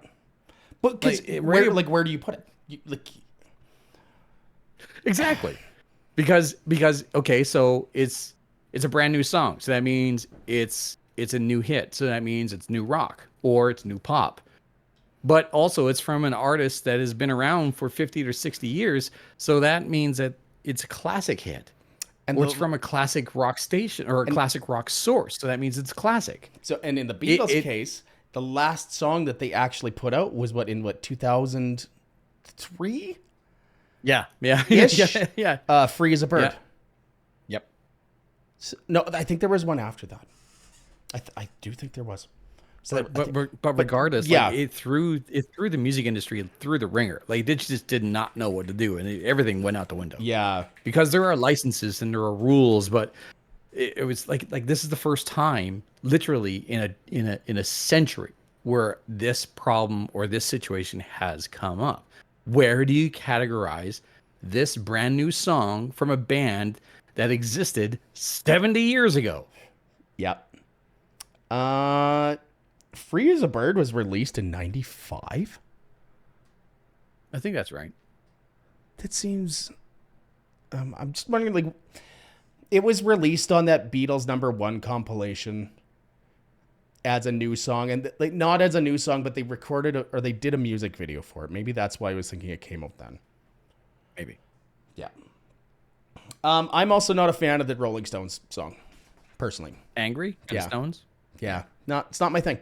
but where do you put it? Exactly, because okay, so it's a brand new song, so that means it's a new hit, so that means it's new rock or it's new pop. But also, it's from an artist that has been around for 50 or 60 years, so that means that it's a classic hit. Or it's from a classic rock station or a classic rock source, so that means it's classic. So, and in the Beatles case, the last song that they actually put out was in 2003? Yeah. Free as a Bird. Yeah. Yep. So, no, I think there was one after that. I do think there was. So but regardless, like, it threw the music industry through the ringer. Like, they just did not know what to do, and everything went out the window. Yeah, because there are licenses and there are rules, but it was like this is the first time, literally in a century, where this problem or this situation has come up. Where do you categorize this brand new song from a band that existed 70 years ago? Yep. Free as a Bird was released in 95? I think that's right. That seems... I'm just wondering, like... It was released on that Beatles #1 compilation. as a new song, and like not as a new song, but they recorded or they did a music video for it. Maybe that's why I was thinking it came out then. Maybe. Yeah. I'm also not a fan of the Rolling Stones song, personally. Angry? Yeah. Stones? Yeah. It's not my thing.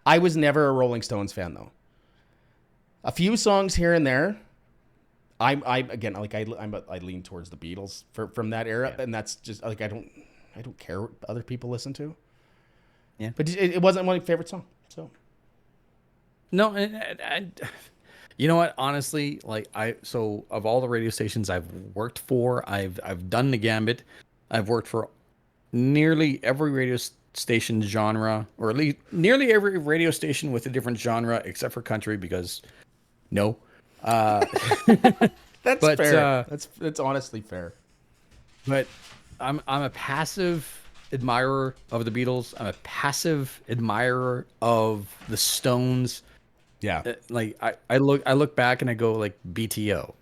I was never a Rolling Stones fan though. A few songs here and there. I lean towards the Beatles from that era, and that's just like I don't care what other people listen to. Yeah, but it wasn't my favorite song. So no, you know what? Honestly, like so of all the radio stations I've worked for, I've done the gambit. I've worked for nearly every radio station genre, or at least nearly every radio station with a different genre, except for country, because no. That's fair. That's honestly fair. But I'm a passive admirer of the Beatles. I'm a passive admirer of the Stones. Yeah. Like I look back and I go like BTO,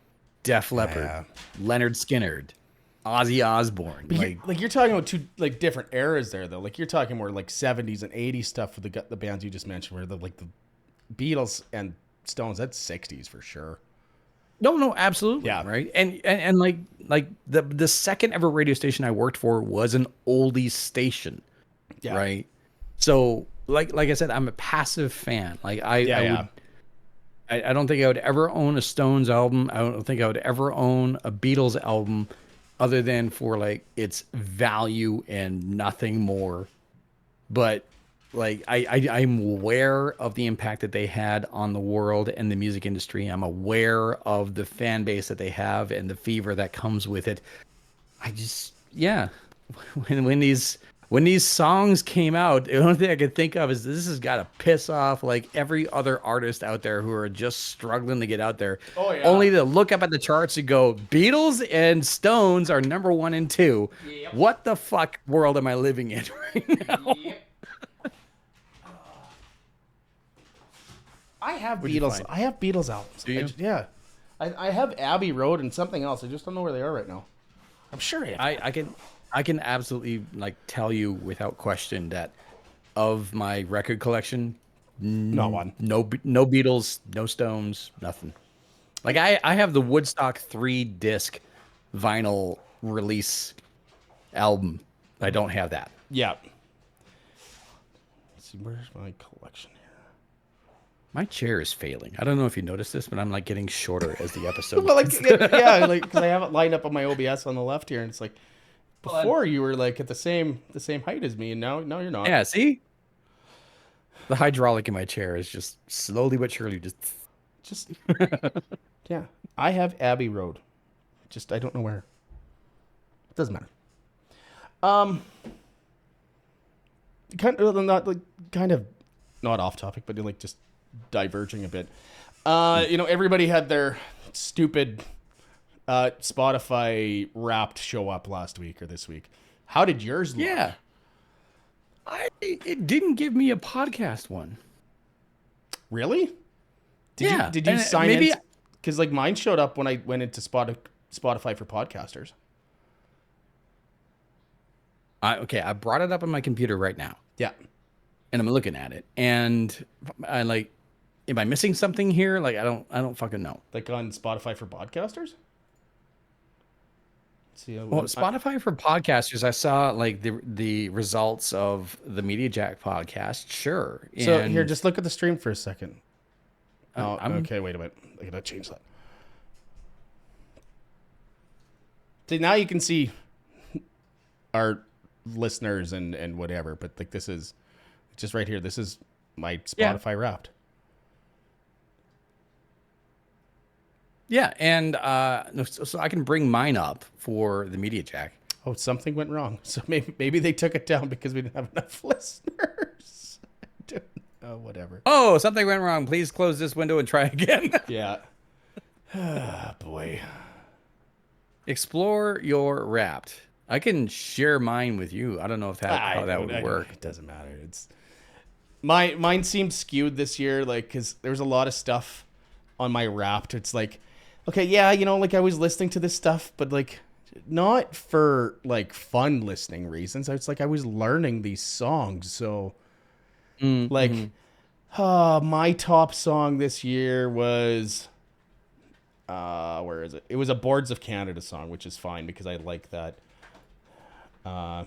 Def Leppard, Leonard Skinner, Ozzy Osbourne. Like you're talking about two like different eras there though. Like you're talking more like 70s and 80s stuff with the bands you just mentioned, where the Beatles and Stones, that's 60s for sure. No, absolutely. Yeah. Right. And like the second ever radio station I worked for was an oldies station. Yeah. Right. So like I said, I'm a passive fan. Like I don't think I would ever own a Stones album. I don't think I would ever own a Beatles album other than for like its value and nothing more. But like I'm aware of the impact that they had on the world and the music industry. I'm aware of the fan base that they have and the fever that comes with it. I just when these songs came out, the only thing I could think of is this has got to piss off like every other artist out there who are just struggling to get out there. Oh, yeah. Only to look up at the charts and go, Beatles and Stones are number 1 and 2. Yep. What the fuck world am I living in right now? Yep. I have Beatles albums. Do you? I have Abbey Road and something else. I just don't know where they are right now. I'm sure I can absolutely like tell you without question that of my record collection, not one. No Beatles, no Stones, nothing. Like I have the Woodstock 3-disc vinyl release album. I don't have that. Yeah. Let's see, where's my collection here? My chair is failing. I don't know if you noticed this, but I'm like getting shorter as the episode. Well, like because I have it lined up on my OBS on the left here, and it's like before you were like at the same height as me, and now you're not. Yeah, see, the hydraulic in my chair is just slowly but surely just yeah. I have Abbey Road, just I don't know where. It doesn't matter. Kind of not off topic, but like just diverging a bit. Everybody had their stupid Spotify Wrapped show up last week or this week. How did yours look? Yeah. It didn't give me a podcast one. Really? Did you sign in? Because like mine showed up when I went into Spotify for podcasters. I brought it up on my computer right now. Yeah. And I'm looking at it, and I like, am I missing something here? Like, I don't fucking know. Like on Spotify for podcasters? See, Spotify for podcasters, I saw like the results of the Media Jack podcast. Sure. So here, just look at the stream for a second. Okay, wait a minute. I gotta change that. See, now you can see our listeners and whatever, but like this is just right here. This is my Spotify Wrapped. Yeah, and so I can bring mine up for the Media Jack. Oh, something went wrong. So maybe they took it down because we didn't have enough listeners. Oh, whatever. Oh, something went wrong. Please close this window and try again. Yeah. Ah, boy. Explore your Wrapped. I can share mine with you. I don't know if how that would work. It doesn't matter. It's mine seemed skewed this year, like because there was a lot of stuff on my Wrapped. It's like, okay, yeah, like I was listening to this stuff, but like not for like fun listening reasons. It's like I was learning these songs, so Like, my top song this year was, where is it? It was a Boards of Canada song, which is fine because I like that. Oh,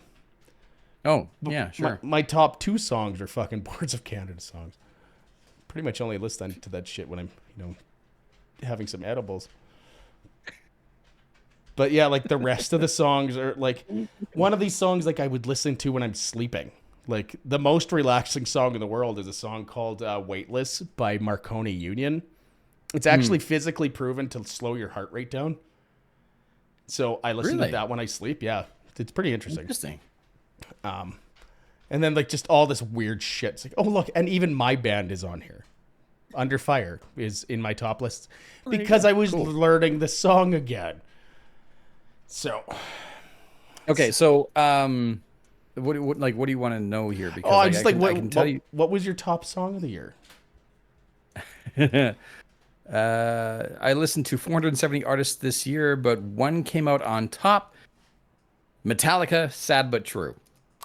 yeah, sure. My top 2 songs are fucking Boards of Canada songs. Pretty much only listen to that shit when I'm, having some edibles. But yeah, like the rest of the songs are like one of these songs like I would listen to when I'm sleeping. Like the most relaxing song in the world is a song called Weightless by Marconi Union. It's actually physically proven to slow your heart rate down. So I listen to that when I sleep. Yeah, it's pretty interesting. Interesting. And then like just all this weird shit. It's like, oh look, and even my band is on here. Under Fire is in my top list because I was learning the song again. So, okay, so what do you want to know here? Because I can tell you what was your top song of the year? I listened to 470 artists this year, but one came out on top. Metallica, Sad But True.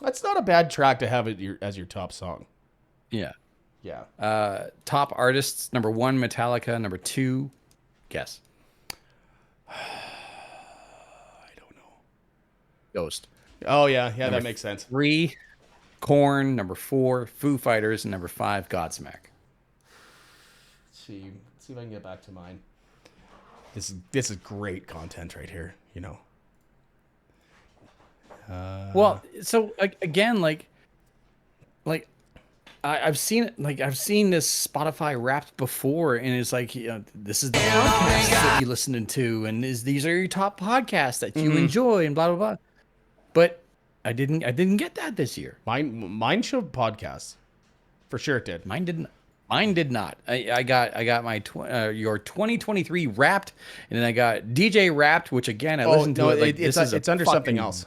That's not a bad track to have as your top song. Yeah. Yeah. Top artists, number 1, Metallica. Number 2, guess. I don't know. Ghost. Oh, yeah. Yeah, that makes sense. 3, Korn. Number 4, Foo Fighters. And number 5, Godsmack. Let's see if I can get back to mine. This is great content right here, Well, so again, like I've seen it. Like I've seen this Spotify Wrapped before, and it's like, this is the podcast that you listening to, and these are your top podcasts that you enjoy, and blah blah blah. But I didn't get that this year. Mine showed podcasts, for sure it did. Mine didn't. Mine did not. I got my your 2023 Wrapped, and then I got DJ Wrapped, which again I listened to. It's under something else.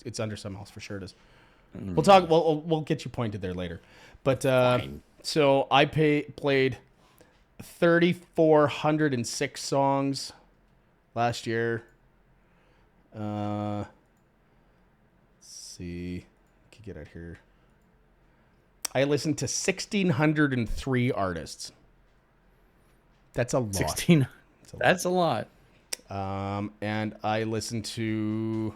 It's under something else for sure. It is. We'll talk. We'll get you pointed there later. But so I played 3,406 songs last year. Let's see. Could get out here. I listened to 1,603 artists. That's a lot. 16. That's a lot. And I listened to.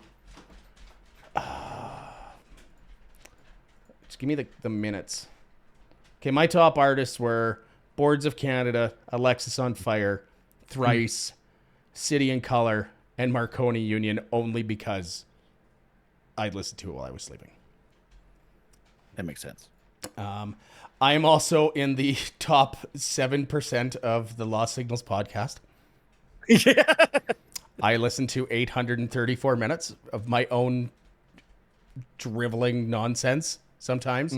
Just give me the minutes. Okay, my top artists were Boards of Canada, Alexis on Fire, Thrice, City and Color, and Marconi Union, only because I listened to it while I was sleeping. That makes sense. I am also in the top 7% of the Lost Signals podcast. Yeah. I listened to 834 minutes of my own driveling nonsense sometimes.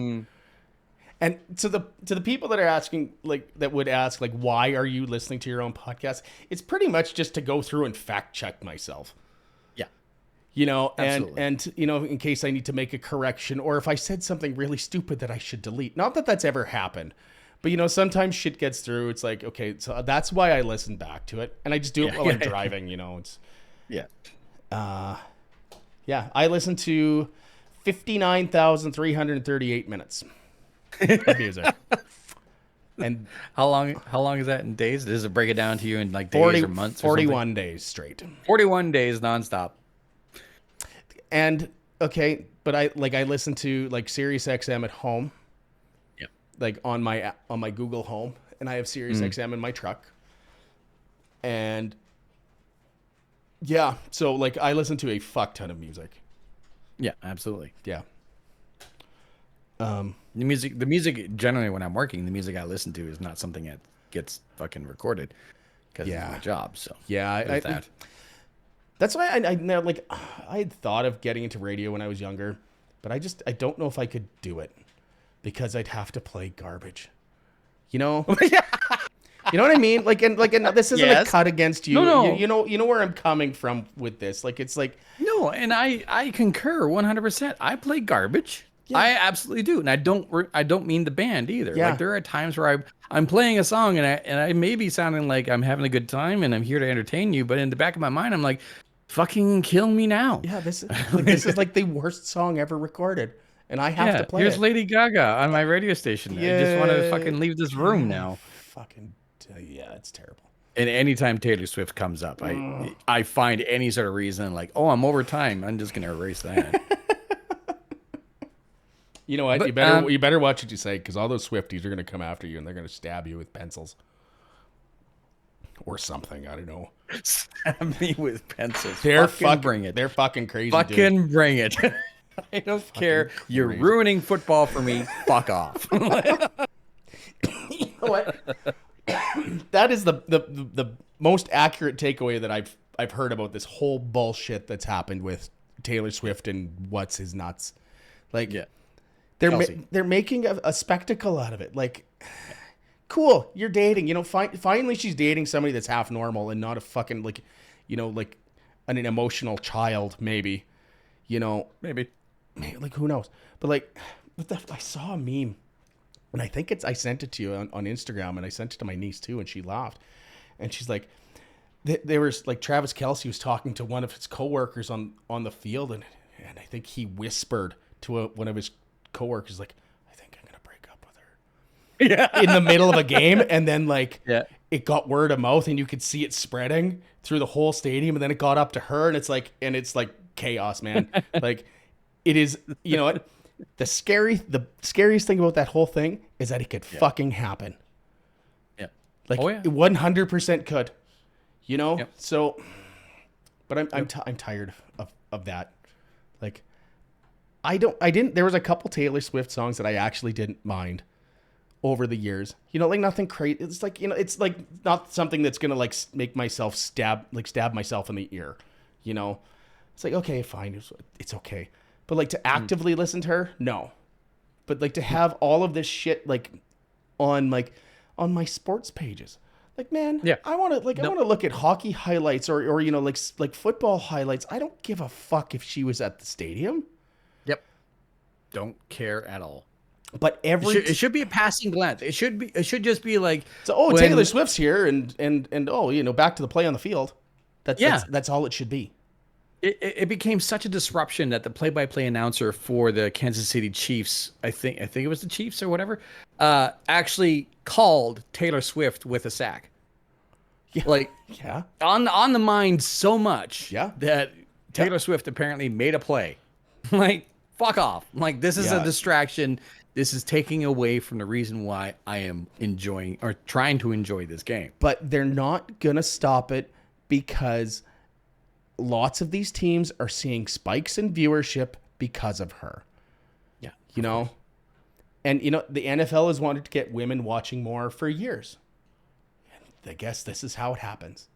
And to the people that are asking, that would ask, why are you listening to your own podcast? It's pretty much just to go through and fact check myself. Yeah. And in case I need to make a correction, or if I said something really stupid that I should delete. Not that that's ever happened, but sometimes shit gets through. It's like, okay, so that's why I listen back to it, and I just do it while I'm driving. It's I listened to 59,338 minutes of music. And how long is that in days? Does it break it down to you in days or months? 41 days straight. 41 days nonstop. And okay, but I listen to Sirius XM at home. Yeah. On my Google Home, and I have Sirius XM in my truck. And yeah, so I listen to a fuck ton of music. Yeah, absolutely. Yeah. The music generally when I'm working, the music I listen to is not something that gets fucking recorded because it's my job. So yeah, that's why I had thought of getting into radio when I was younger, but I don't know if I could do it because I'd have to play garbage. You know what I mean? And this isn't a cut against you. No. You know where I'm coming from with this. No, and I concur 100%. I play garbage. Yeah. I absolutely do, and I don't mean the band either. Yeah. There are times where I'm playing a song and I may be sounding like I'm having a good time and I'm here to entertain you, but in the back of my mind I'm like, fucking kill me now. Yeah, this is the worst song ever recorded, and I have to play here's it. Lady Gaga on my radio station. I just want to fucking leave this room now. Fucking yeah, it's terrible. And anytime Taylor Swift comes up, I find any sort of reason like, oh, I'm over time. I'm just gonna erase that. You know what? But, you better watch what you say, because all those Swifties are gonna come after you and they're gonna stab you with pencils or something. I don't know. Stab me with pencils. Bring it. They're fucking crazy. Fucking bring it. I don't care. You're ruining football for me. Fuck off. You know what? That is the most accurate takeaway that I've heard about this whole bullshit that's happened with Taylor Swift and what's his nuts. Like, yeah. They're making a spectacle out of it. Like, cool, you're dating. You know, finally she's dating somebody that's half normal and not a fucking, like, you know, like an emotional child, maybe. You know, maybe like, who knows? But like, I saw a meme, and I think I sent it to you on Instagram, and I sent it to my niece too, and she laughed, and she's like, there was like Travis Kelce was talking to one of his coworkers on the field, and I think he whispered to one of his coworkers, like, I think I'm gonna break up with her. Yeah. In the middle of a game, and then like, it got word of mouth, and you could see it spreading through the whole stadium, and then it got up to her, and it's like chaos, man. Like, it is. You know what? The scariest thing about that whole thing is that it could fucking happen. Yeah. Like, it 100% could. You know. Yep. So, but I'm tired of that. Like, there was a couple Taylor Swift songs that I actually didn't mind over the years. You know, like nothing crazy. It's like, you know, it's like not something that's going to like make myself stab myself in the ear. You know, it's like, okay, fine. It's okay. But like to actively listen to her, no. But like to have all of this shit like on my sports pages. Like, man, I want to look at hockey highlights or you know, like football highlights. I don't give a fuck if she was at the stadium. Yep. Don't care at all. But it should be a passing glance. It should just be like, so, Taylor Swift's here and oh, you know, back to the play on the field. That's all it should be. It became such a disruption that the play-by-play announcer for the Kansas City Chiefs, I think it was the Chiefs or whatever, actually called Taylor Swift with a sack. Yeah. Like, on the mind so much that Taylor Swift apparently made a play. Like, fuck off. Like, this is a distraction. This is taking away from the reason why I am enjoying or trying to enjoy this game. But they're not going to stop it because lots of these teams are seeing spikes in viewership because of her. Yeah. You know? And, you know, the NFL has wanted to get women watching more for years. And I guess this is how it happens.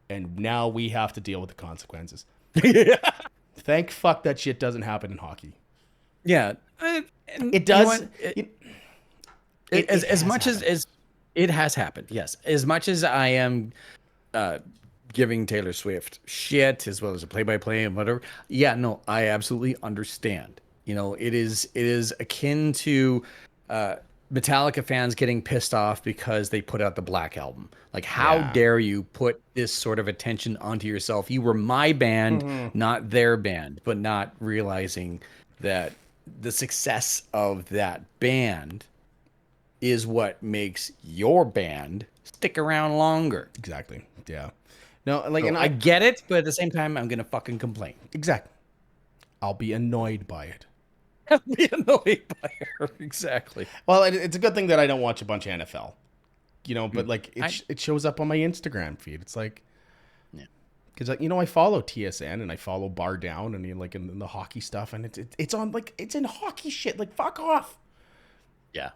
And now we have to deal with the consequences. Thank fuck that shit doesn't happen in hockey. Yeah. It does. As much as it has happened, yes. As much as I am giving Taylor Swift shit as well as a play-by-play and whatever, no, I absolutely understand. You know, it is akin to Metallica fans getting pissed off because they put out the Black Album. Like, how dare you put this sort of attention onto yourself? You were my band, not their band, but not realizing that the success of that band is what makes your band stick around longer. Exactly. Yeah. No, like, so, and I get it, but at the same time, I'm gonna fucking complain. Exactly. I'll be annoyed by it. I'll be annoyed by her. Exactly. Well, it's a good thing that I don't watch a bunch of NFL. You know, but like it shows up on my Instagram feed. It's like, because you know, I follow TSN and I follow Bar Down and like in the hockey stuff, and it's on, like, it's in hockey shit. Like, fuck off. Yeah.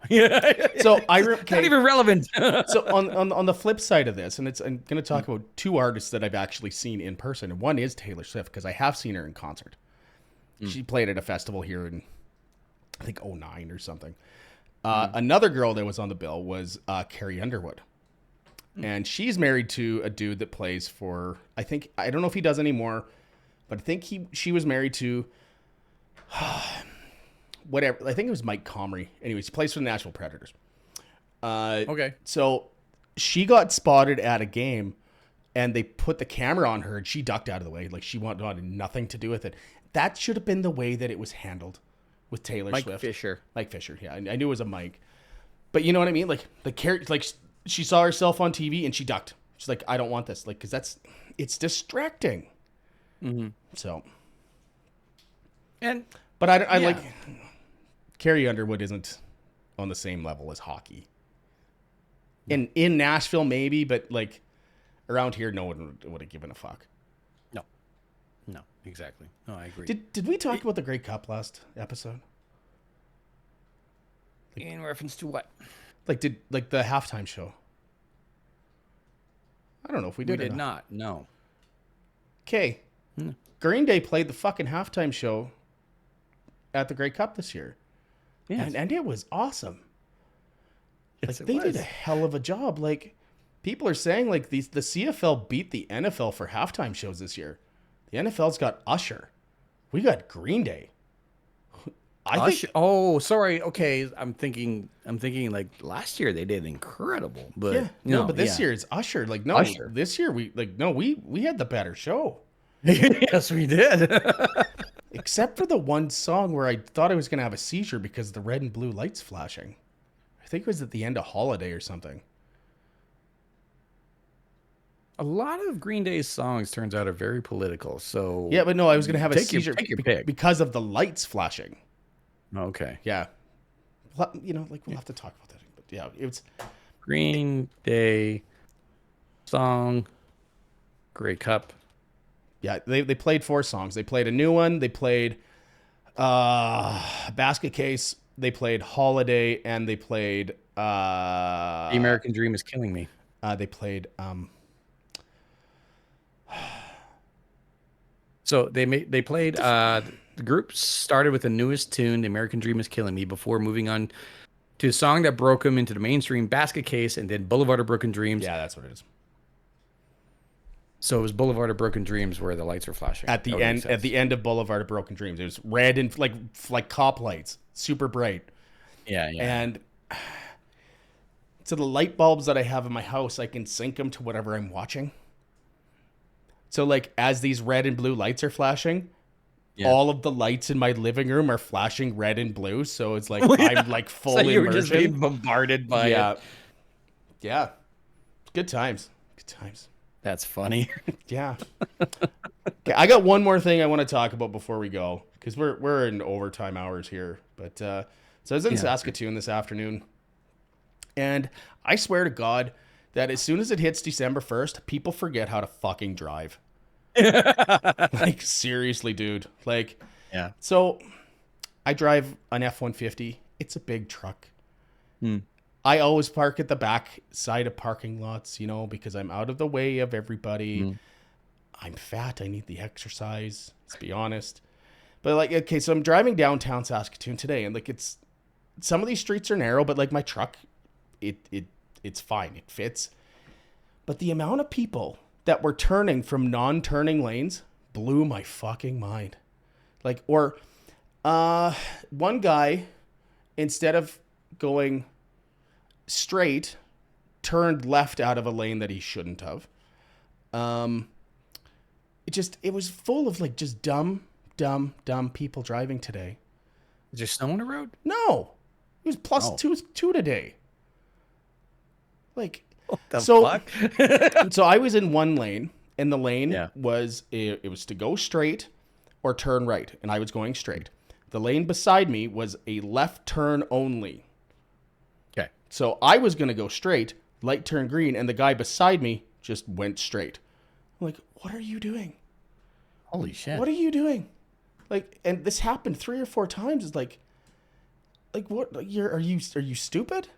So not even relevant. So on the flip side of this, and I'm going to talk about two artists that I've actually seen in person, and one is Taylor Swift, because I have seen her in concert. She played at a festival here in, I think, 2009 or something. Another girl that was on the bill was Carrie Underwood. And she's married to a dude that plays for, I don't know if he does anymore, but I think she was married to whatever. I think it was Mike Comrie. Anyways, he plays for the Nashville Predators. Okay. So she got spotted at a game, and they put the camera on her, and she ducked out of the way. Like, she wanted nothing to do with it. That should have been the way that it was handled. with Taylor Mike Swift. Fisher. Mike Fisher, yeah. I knew it was a Mike. But you know what I mean? Like, the character, like, she saw herself on TV and she ducked. She's like, I don't want this. Like, because it's distracting. Mm-hmm. So. And But I like, Carrie Underwood isn't on the same level as hockey. In Nashville, maybe, but like around here, no one would have given a fuck. No, exactly. No, I agree. Did we talk about the Grey Cup last episode? In reference to what? Like the halftime show? I don't know if we did. We did not. No. Okay. Green Day played the fucking halftime show at the Grey Cup this year. Yes. And it was awesome. Yes, Like, they did a hell of a job. Like, people are saying, like, the CFL beat the NFL for halftime shows this year. The NFL's got Usher. We got Green Day. I think. Oh, sorry. Okay, I'm thinking like last year they did incredible, but Yeah, no, but this year it's Usher. Like, no, Usher. this year we had the better show. Yes, we did. Except for the one song where I thought I was gonna have a seizure because the red and blue lights flashing. I think it was at the end of Holiday or something. A lot of Green Day's songs turns out are very political. So Yeah, but no, I was gonna have a seizure take your pick. because of the lights flashing. Okay. Yeah, you know, like, we'll have to talk about that. But yeah, it's Green Day song, Grey Cup. yeah. They played 4 songs. They played a new one. They played Basket Case. They played Holiday, and they played The American Dream is Killing Me. they played So they played the group started with the newest tune, The American Dream is Killing Me, before moving on to a song that broke them into the mainstream, Basket Case, and then Boulevard of Broken Dreams. yeah, that's what it is. So it was Boulevard of Broken Dreams where the lights were flashing. At the end, of Boulevard of Broken Dreams, it was red and like cop lights, super bright. Yeah. And so the light bulbs that I have in my house, I can sync them to whatever I'm watching. So, like, as these red and blue lights are flashing, all of the lights in my living room are flashing red and blue. So it's like I'm like full so you were immersion. just being bombarded by it. Yeah. Good times. Good times. That's funny. Yeah. Okay, I got one more thing I want to talk about before we go, because we're in overtime hours here. But so I was in Saskatoon this afternoon, and I swear to God that as soon as it hits December 1st, people forget how to fucking drive. Like, seriously, dude. Like, Yeah. So I drive an F-150. It's a big truck. I always park at the back side of parking lots, you know, because I'm out of the way of everybody. I'm fat. I need the exercise, let's be honest. But, like, okay, so I'm driving downtown Saskatoon today, and, like, some of these streets are narrow, but, like, my truck, it's fine. It fits. But the amount of people that were turning from non-turning lanes blew my fucking mind. Like, or one guy, instead of going straight, turned left out of a lane that he shouldn't have. It was full of, like, just dumb people driving today. Is there snow on the road? No, it was plus two today. Like, what the fuck? So I was in one lane, and the lane was it was to go straight or turn right, and I was going straight. The lane beside me was a left turn only. Okay. So I was going to go straight, light turn green, and the guy beside me just went straight. I'm like, what are you doing? Holy shit. What are you doing? Like, and this happened 3 or 4 times. It's like what? Are you stupid?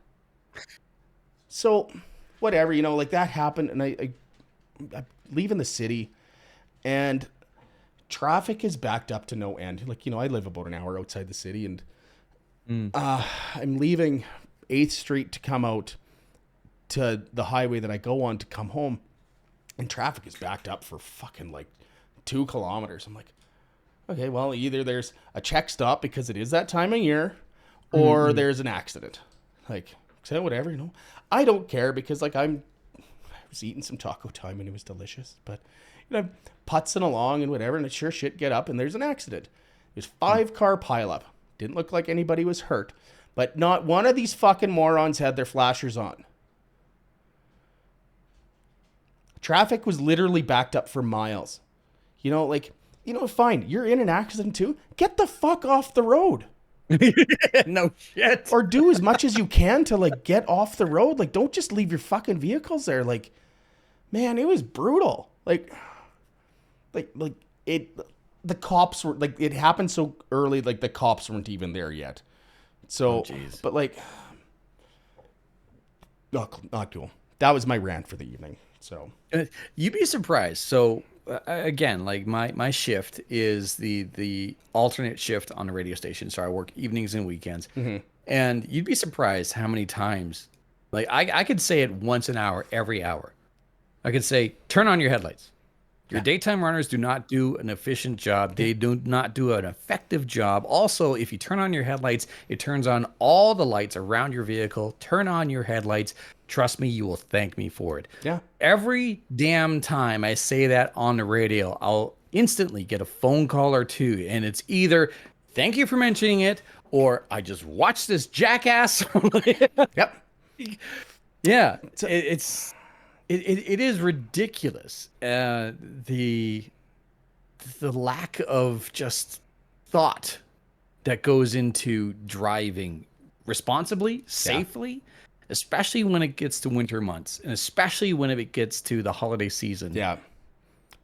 So, whatever, you know, like, that happened, and I'm leaving the city, and traffic is backed up to no end. Like, you know, I live about an hour outside the city, and I'm leaving 8th Street to come out to the highway that I go on to come home, and traffic is backed up for fucking, like, 2 kilometers. I'm like, okay, well, either there's a check stop because it is that time of year, or there's an accident. Like, so whatever, you know. I don't care because, like, I was eating some taco time and it was delicious. But, you know, I'm putzing along and whatever, and sure shit get up and there's an accident. There's 5-car pileup. Didn't look like anybody was hurt. But not one of these fucking morons had their flashers on. Traffic was literally backed up for miles. Fine, you're in an accident too. Get the fuck off the road. No shit. Or do as much as you can to like get off the road. Like, don't just leave your fucking vehicles there. Like, man, it was brutal. Like it. The cops were like, it happened so early. Like the cops weren't even there yet. So, but like, not cool. That was my rant for the evening. So you'd be surprised. So again, like my shift is the alternate shift on the radio station. So I work evenings and weekends, and you'd be surprised how many times, like I could say it once an hour, every hour. I could say, turn on your headlights. Your daytime runners do not do an efficient job. They do not do an effective job. Also, if you turn on your headlights, it turns on all the lights around your vehicle. Turn on your headlights. Trust me, you will thank me for it. Yeah. Every damn time I say that on the radio, I'll instantly get a phone call or two. And it's either, thank you for mentioning it, or I just watched this jackass. Yep. Yeah. It is ridiculous. The lack of just thought that goes into driving responsibly, safely, especially when it gets to winter months, and especially when it gets to the holiday season. Yeah.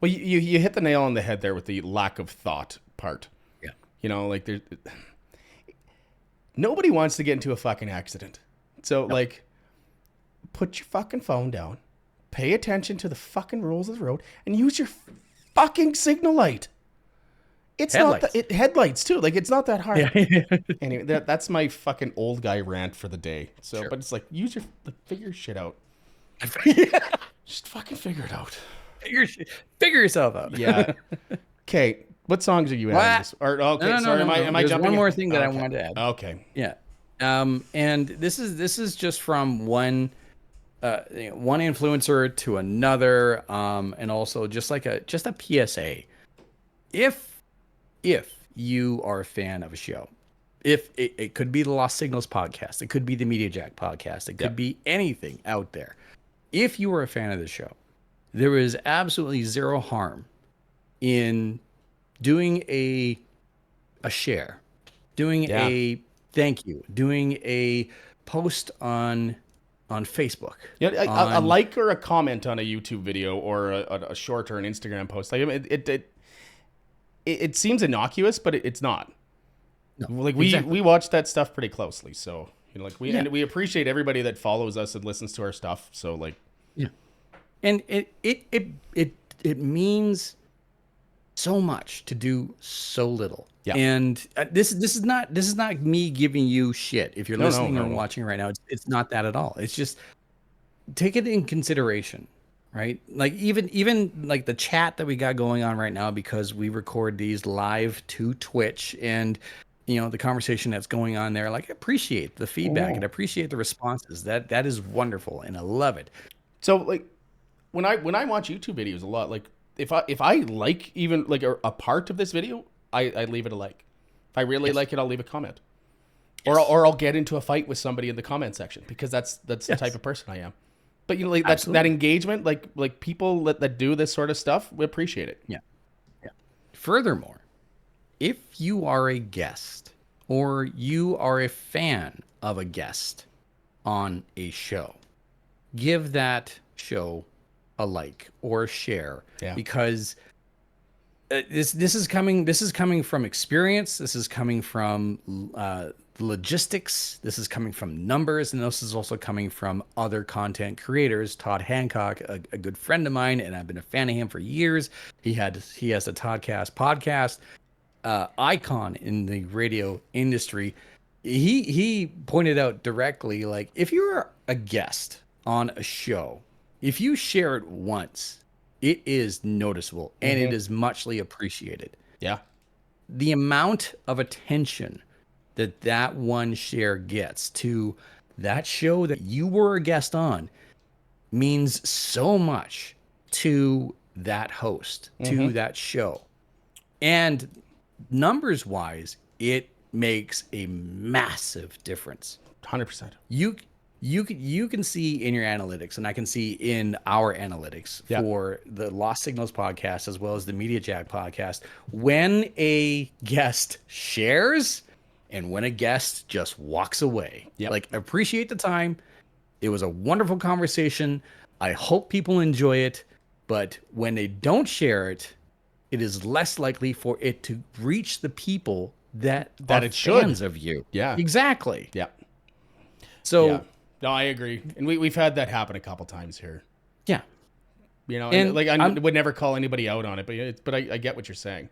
Well, you hit the nail on the head there with the lack of thought part. Yeah. Like nobody wants to get into a fucking accident. So like, put your fucking phone down. Pay attention to the fucking rules of the road and use your fucking signal light. It's headlights. Headlights too. Like, it's not that hard. Yeah. Anyway, that's my fucking old guy rant for the day. So, But it's like, figure shit out. Just fucking figure it out. Figure yourself out. Yeah. Okay. What songs are you adding? No. Am I jumping? There's one more thing that I wanted to add. Okay. Yeah. And this is just from one influencer to another, and also just a PSA. If you are a fan of a show, if it could be the Lost Signals podcast, it could be the Media Jack podcast, it could be anything out there. If you are a fan of the show, there is absolutely zero harm in doing a share, doing a thank you, doing a post on Facebook. Yeah, a like or a comment on a YouTube video or a short or an Instagram post. Like, it seems innocuous, but it's not. No, like we watch that stuff pretty closely, so and we appreciate everybody that follows us and listens to our stuff. So like, yeah, and it means so much to do so little. Yeah. And this is not me giving you shit. If you're listening or watching right now, it's not that at all. It's just take it in consideration, right? Like even like the chat that we got going on right now, because we record these live to Twitch, and the conversation that's going on there. Like, I appreciate the feedback and appreciate the responses. That is wonderful, and I love it. So like when I watch YouTube videos a lot, like if I like even like a part of this video, I leave it a like. If I really like it, I'll leave a comment. Yes. Or I'll get into a fight with somebody in the comment section, because that's the type of person I am. But that engagement, like people that do this sort of stuff, we appreciate it. Yeah. Yeah. Furthermore, if you are a guest or you are a fan of a guest on a show, give that show a like or a share, because this is coming from experience. This is coming from logistics. This is coming from numbers, and this is also coming from other content creators. Todd Hancock, a good friend of mine, and I've been a fan of him for years. He has a Toddcast podcast, icon in the radio industry. He pointed out directly, like, if you're a guest on a show, if you share it once, it is noticeable, and it is muchly appreciated. Yeah. The amount of attention that one share gets to that show that you were a guest on means so much to that host, to that show. And numbers-wise, it makes a massive difference. 100%. You can see in your analytics, and I can see in our analytics for the Lost Signals podcast as well as the Media Jack podcast, when a guest shares and when a guest just walks away. Like, appreciate the time. It was a wonderful conversation. I hope people enjoy it, but when they don't share it, it is less likely for it to reach the people that are it should. fans of you. Yeah. Exactly. Yeah. So no, I agree. And we've had that happen a couple times here. Yeah. You know, and like I would never call anybody out on it, but I get what you're saying.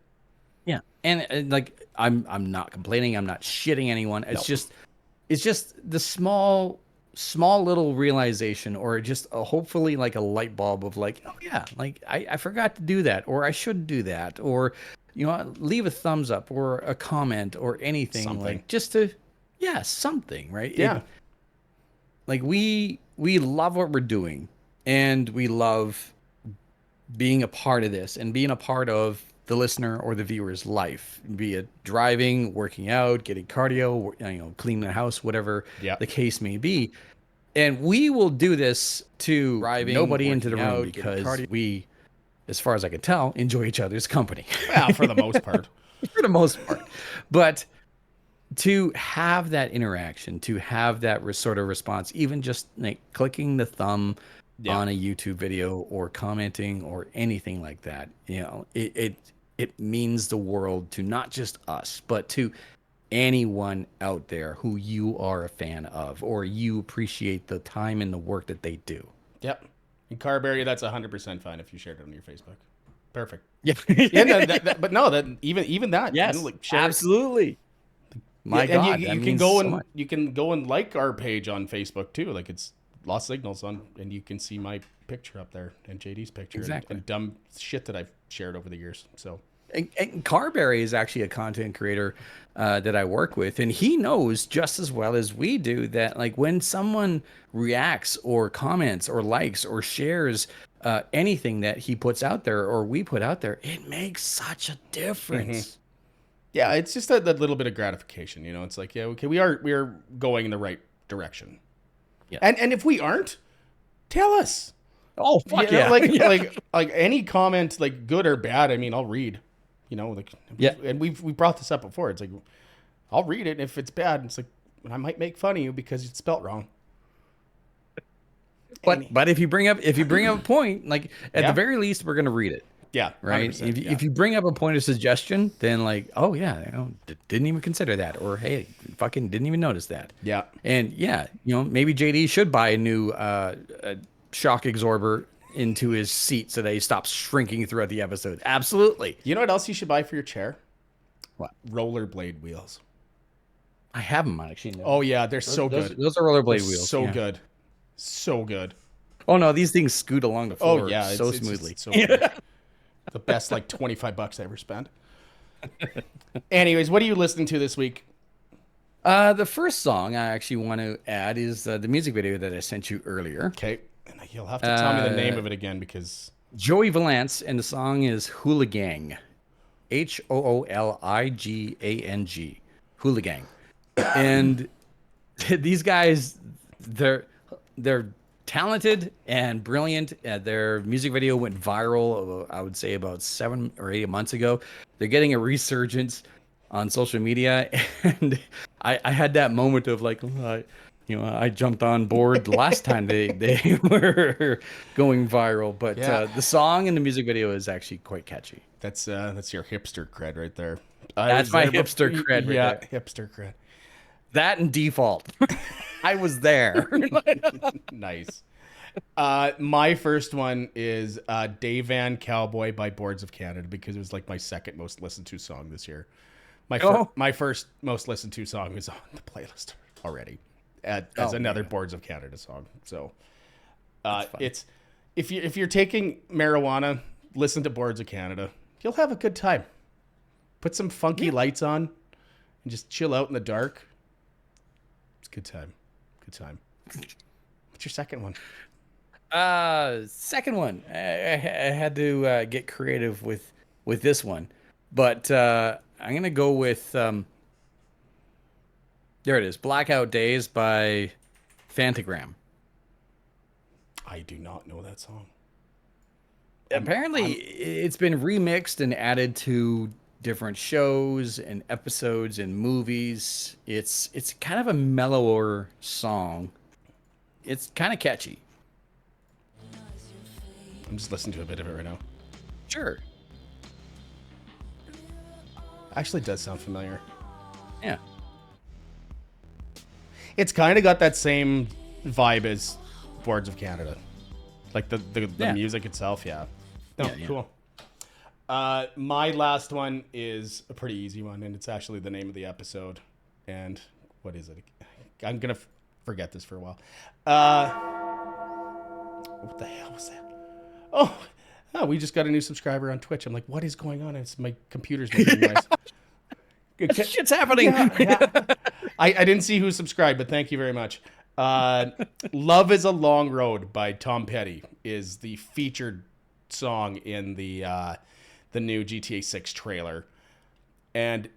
Yeah. And like I'm not complaining, I'm not shitting anyone. It's just the small little realization, or just hopefully like a light bulb of like, oh yeah, like I forgot to do that, or I should do that, or you know, leave a thumbs up or a comment or anything. Like just to something, right? Yeah. Like we love what we're doing, and we love being a part of this and being a part of the listener or the viewer's life, be it driving, working out, getting cardio, you know, cleaning the house, whatever the case may be. And we will do this to drive nobody into the room, because we, as far as I can tell, enjoy each other's company. Well, for the most part. For the most part. But to have that interaction, to have that sort of response, even just like clicking the thumb on a YouTube video or commenting or anything like that, you know, it means the world to not just us, but to anyone out there who you are a fan of, or you appreciate the time and the work that they do. Yep. And Carberry, that's 100% fine if you shared it on your Facebook. Perfect. Yeah. But no, that even that. Yes, you know, like share absolutely. My God, and you can go and like our page on Facebook too. Like, it's Lost Signals on, and you can see my picture up there and JD's picture and dumb shit that I've shared over the years. So. And Carberry is actually a content creator that I work with, and he knows just as well as we do that, like, when someone reacts or comments or likes or shares anything that he puts out there or we put out there, it makes such a difference. Mm-hmm. Yeah, it's just that little bit of gratification, you know. It's like, yeah, okay, we are going in the right direction. Yeah. And if we aren't, tell us. Oh, fuck yeah. Like any comment, like good or bad, I mean, I'll read. You know, like, and we brought this up before. It's like, I'll read it, and if it's bad, it's like, I might make fun of you because it's spelt wrong. But if you bring up a point, like, at the very least, we're gonna read it. Yeah, right. If you bring up a point of suggestion, then like, oh yeah, you know, didn't even consider that, or hey, fucking didn't even notice that. Yeah, and you know, maybe JD should buy a new shock absorber into his seat so that he stops shrinking throughout the episode. Absolutely. You know what else you should buy for your chair? What? Rollerblade wheels. I have them actually. No. Oh yeah, they're so good. Those are rollerblade wheels. So good. So good. Oh no, these things scoot along the floor. Oh yeah, so smoothly. It's so good. The best like $25 I ever spent. Anyways, what are you listening to this week? The first song I actually want to add is the music video that I sent you earlier. Okay. You'll have to tell me the name of it again, because Joey Valance, and the song is Hooligang. Hooligang. Hooligang. And these guys, they're talented and brilliant. Their music video went viral, I would say about 7 or 8 months ago. They're getting a resurgence on social media, and I had that moment of like, you know, I jumped on board the last time they were going viral, but the song and the music video is actually quite catchy. That's your hipster cred right there. That's my hipster cred right there. Yeah, hipster cred. That and Default. I was there. Nice. My first one is Day Van Cowboy by Boards of Canada, because it was like my second most listened to song this year. My first most listened to song is on the playlist already. As another Boards of Canada song. So it's if you're taking marijuana, listen to Boards of Canada. You'll have a good time. Put some funky lights on and just chill out in the dark. It's a good time. Good time. What's your second one? Second one. I had to get creative with this one, but I'm gonna go with There it is. Blackout Days by Fantagram. I do not know that song. Apparently, it's been remixed and added to different shows and episodes and movies. It's kind of a mellower song. It's kind of catchy. I'm just listening to a bit of it right now. Sure. Actually, it does sound familiar. Yeah. It's kind of got that same vibe as Boards of Canada. Like the music itself, yeah. No, Yeah. cool. My last one is a pretty easy one, and it's actually the name of the episode. And what is it? I'm going to forget this for a while. What the hell was that? Oh, we just got a new subscriber on Twitch. I'm like, what is going on? It's my computer's making noise. Shit's happening. Yeah. I didn't see who subscribed, but thank you very much. Love is a Long Road by Tom Petty is the featured song in the new GTA 6 trailer. And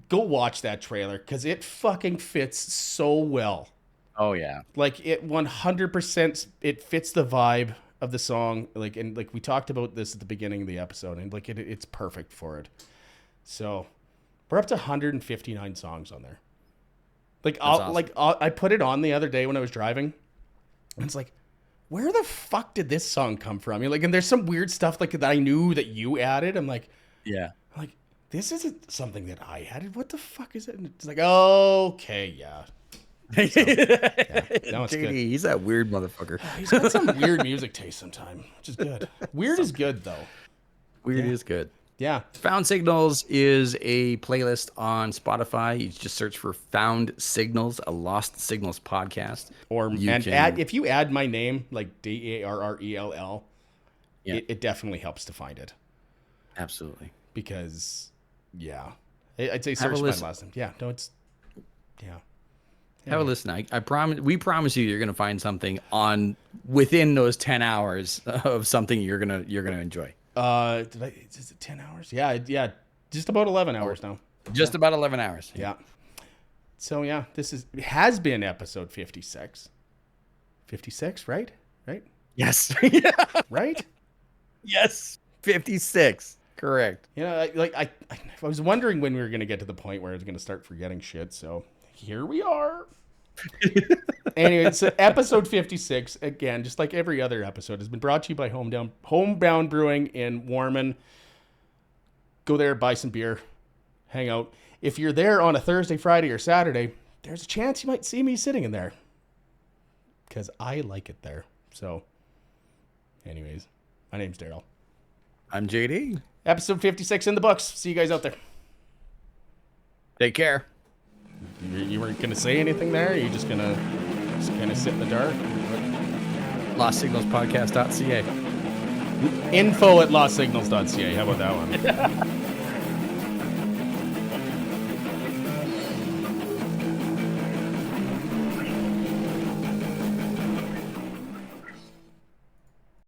go watch that trailer because it fucking fits so well. Oh, yeah. Like, it 100%, it fits the vibe of the song. Like, and like we talked about this at the beginning of the episode, and like it's perfect for it. So we're up to 159 songs on there. Like, I put it on the other day when I was driving, and it's like, where the fuck did this song come from? You're like, and there's some weird stuff like that I knew that you added. I'm like, yeah, like, this isn't something that I added. What the fuck is it? And it's like, okay, yeah. So, yeah. No, it's JD, good. he's that weird motherfucker. He's got some weird music taste sometimes, which is good. Weird is good, though. Weird is good. Yeah. Found Signals is a playlist on Spotify. You just search for Found Signals, a Lost Signals podcast. If you add my name, like Darrell, yeah, it definitely helps to find it. Absolutely. Because, yeah. I'd say search my last name. Yeah. No, it's, yeah. Have a listen. I promise. We promise you, you're gonna find something within those 10 hours of something you're gonna enjoy. Is it 10 hours? Yeah. Just about 11 hours now. Just about 11 hours. Yeah. So yeah, has been episode 56. 56, right? Right? Yes. Right? Yes. 56. Correct. You know, I was wondering when we were gonna get to the point where I was gonna start forgetting shit. So here we are. Anyway, so episode 56, again, just like every other episode, has been brought to you by Homebound Brewing in Warman. Go there, buy some beer, hang out. If you're there on a Thursday, Friday, or Saturday, there's a chance you might see me sitting in there. Because I like it there. So, anyways, my name's Darrell. I'm JD. Episode 56 in the books. See you guys out there. Take care. You weren't going to say anything there? Are you just going to kind of sit in the dark? LostSignalsPodcast.ca. Info@lostsignals.ca. How about that one?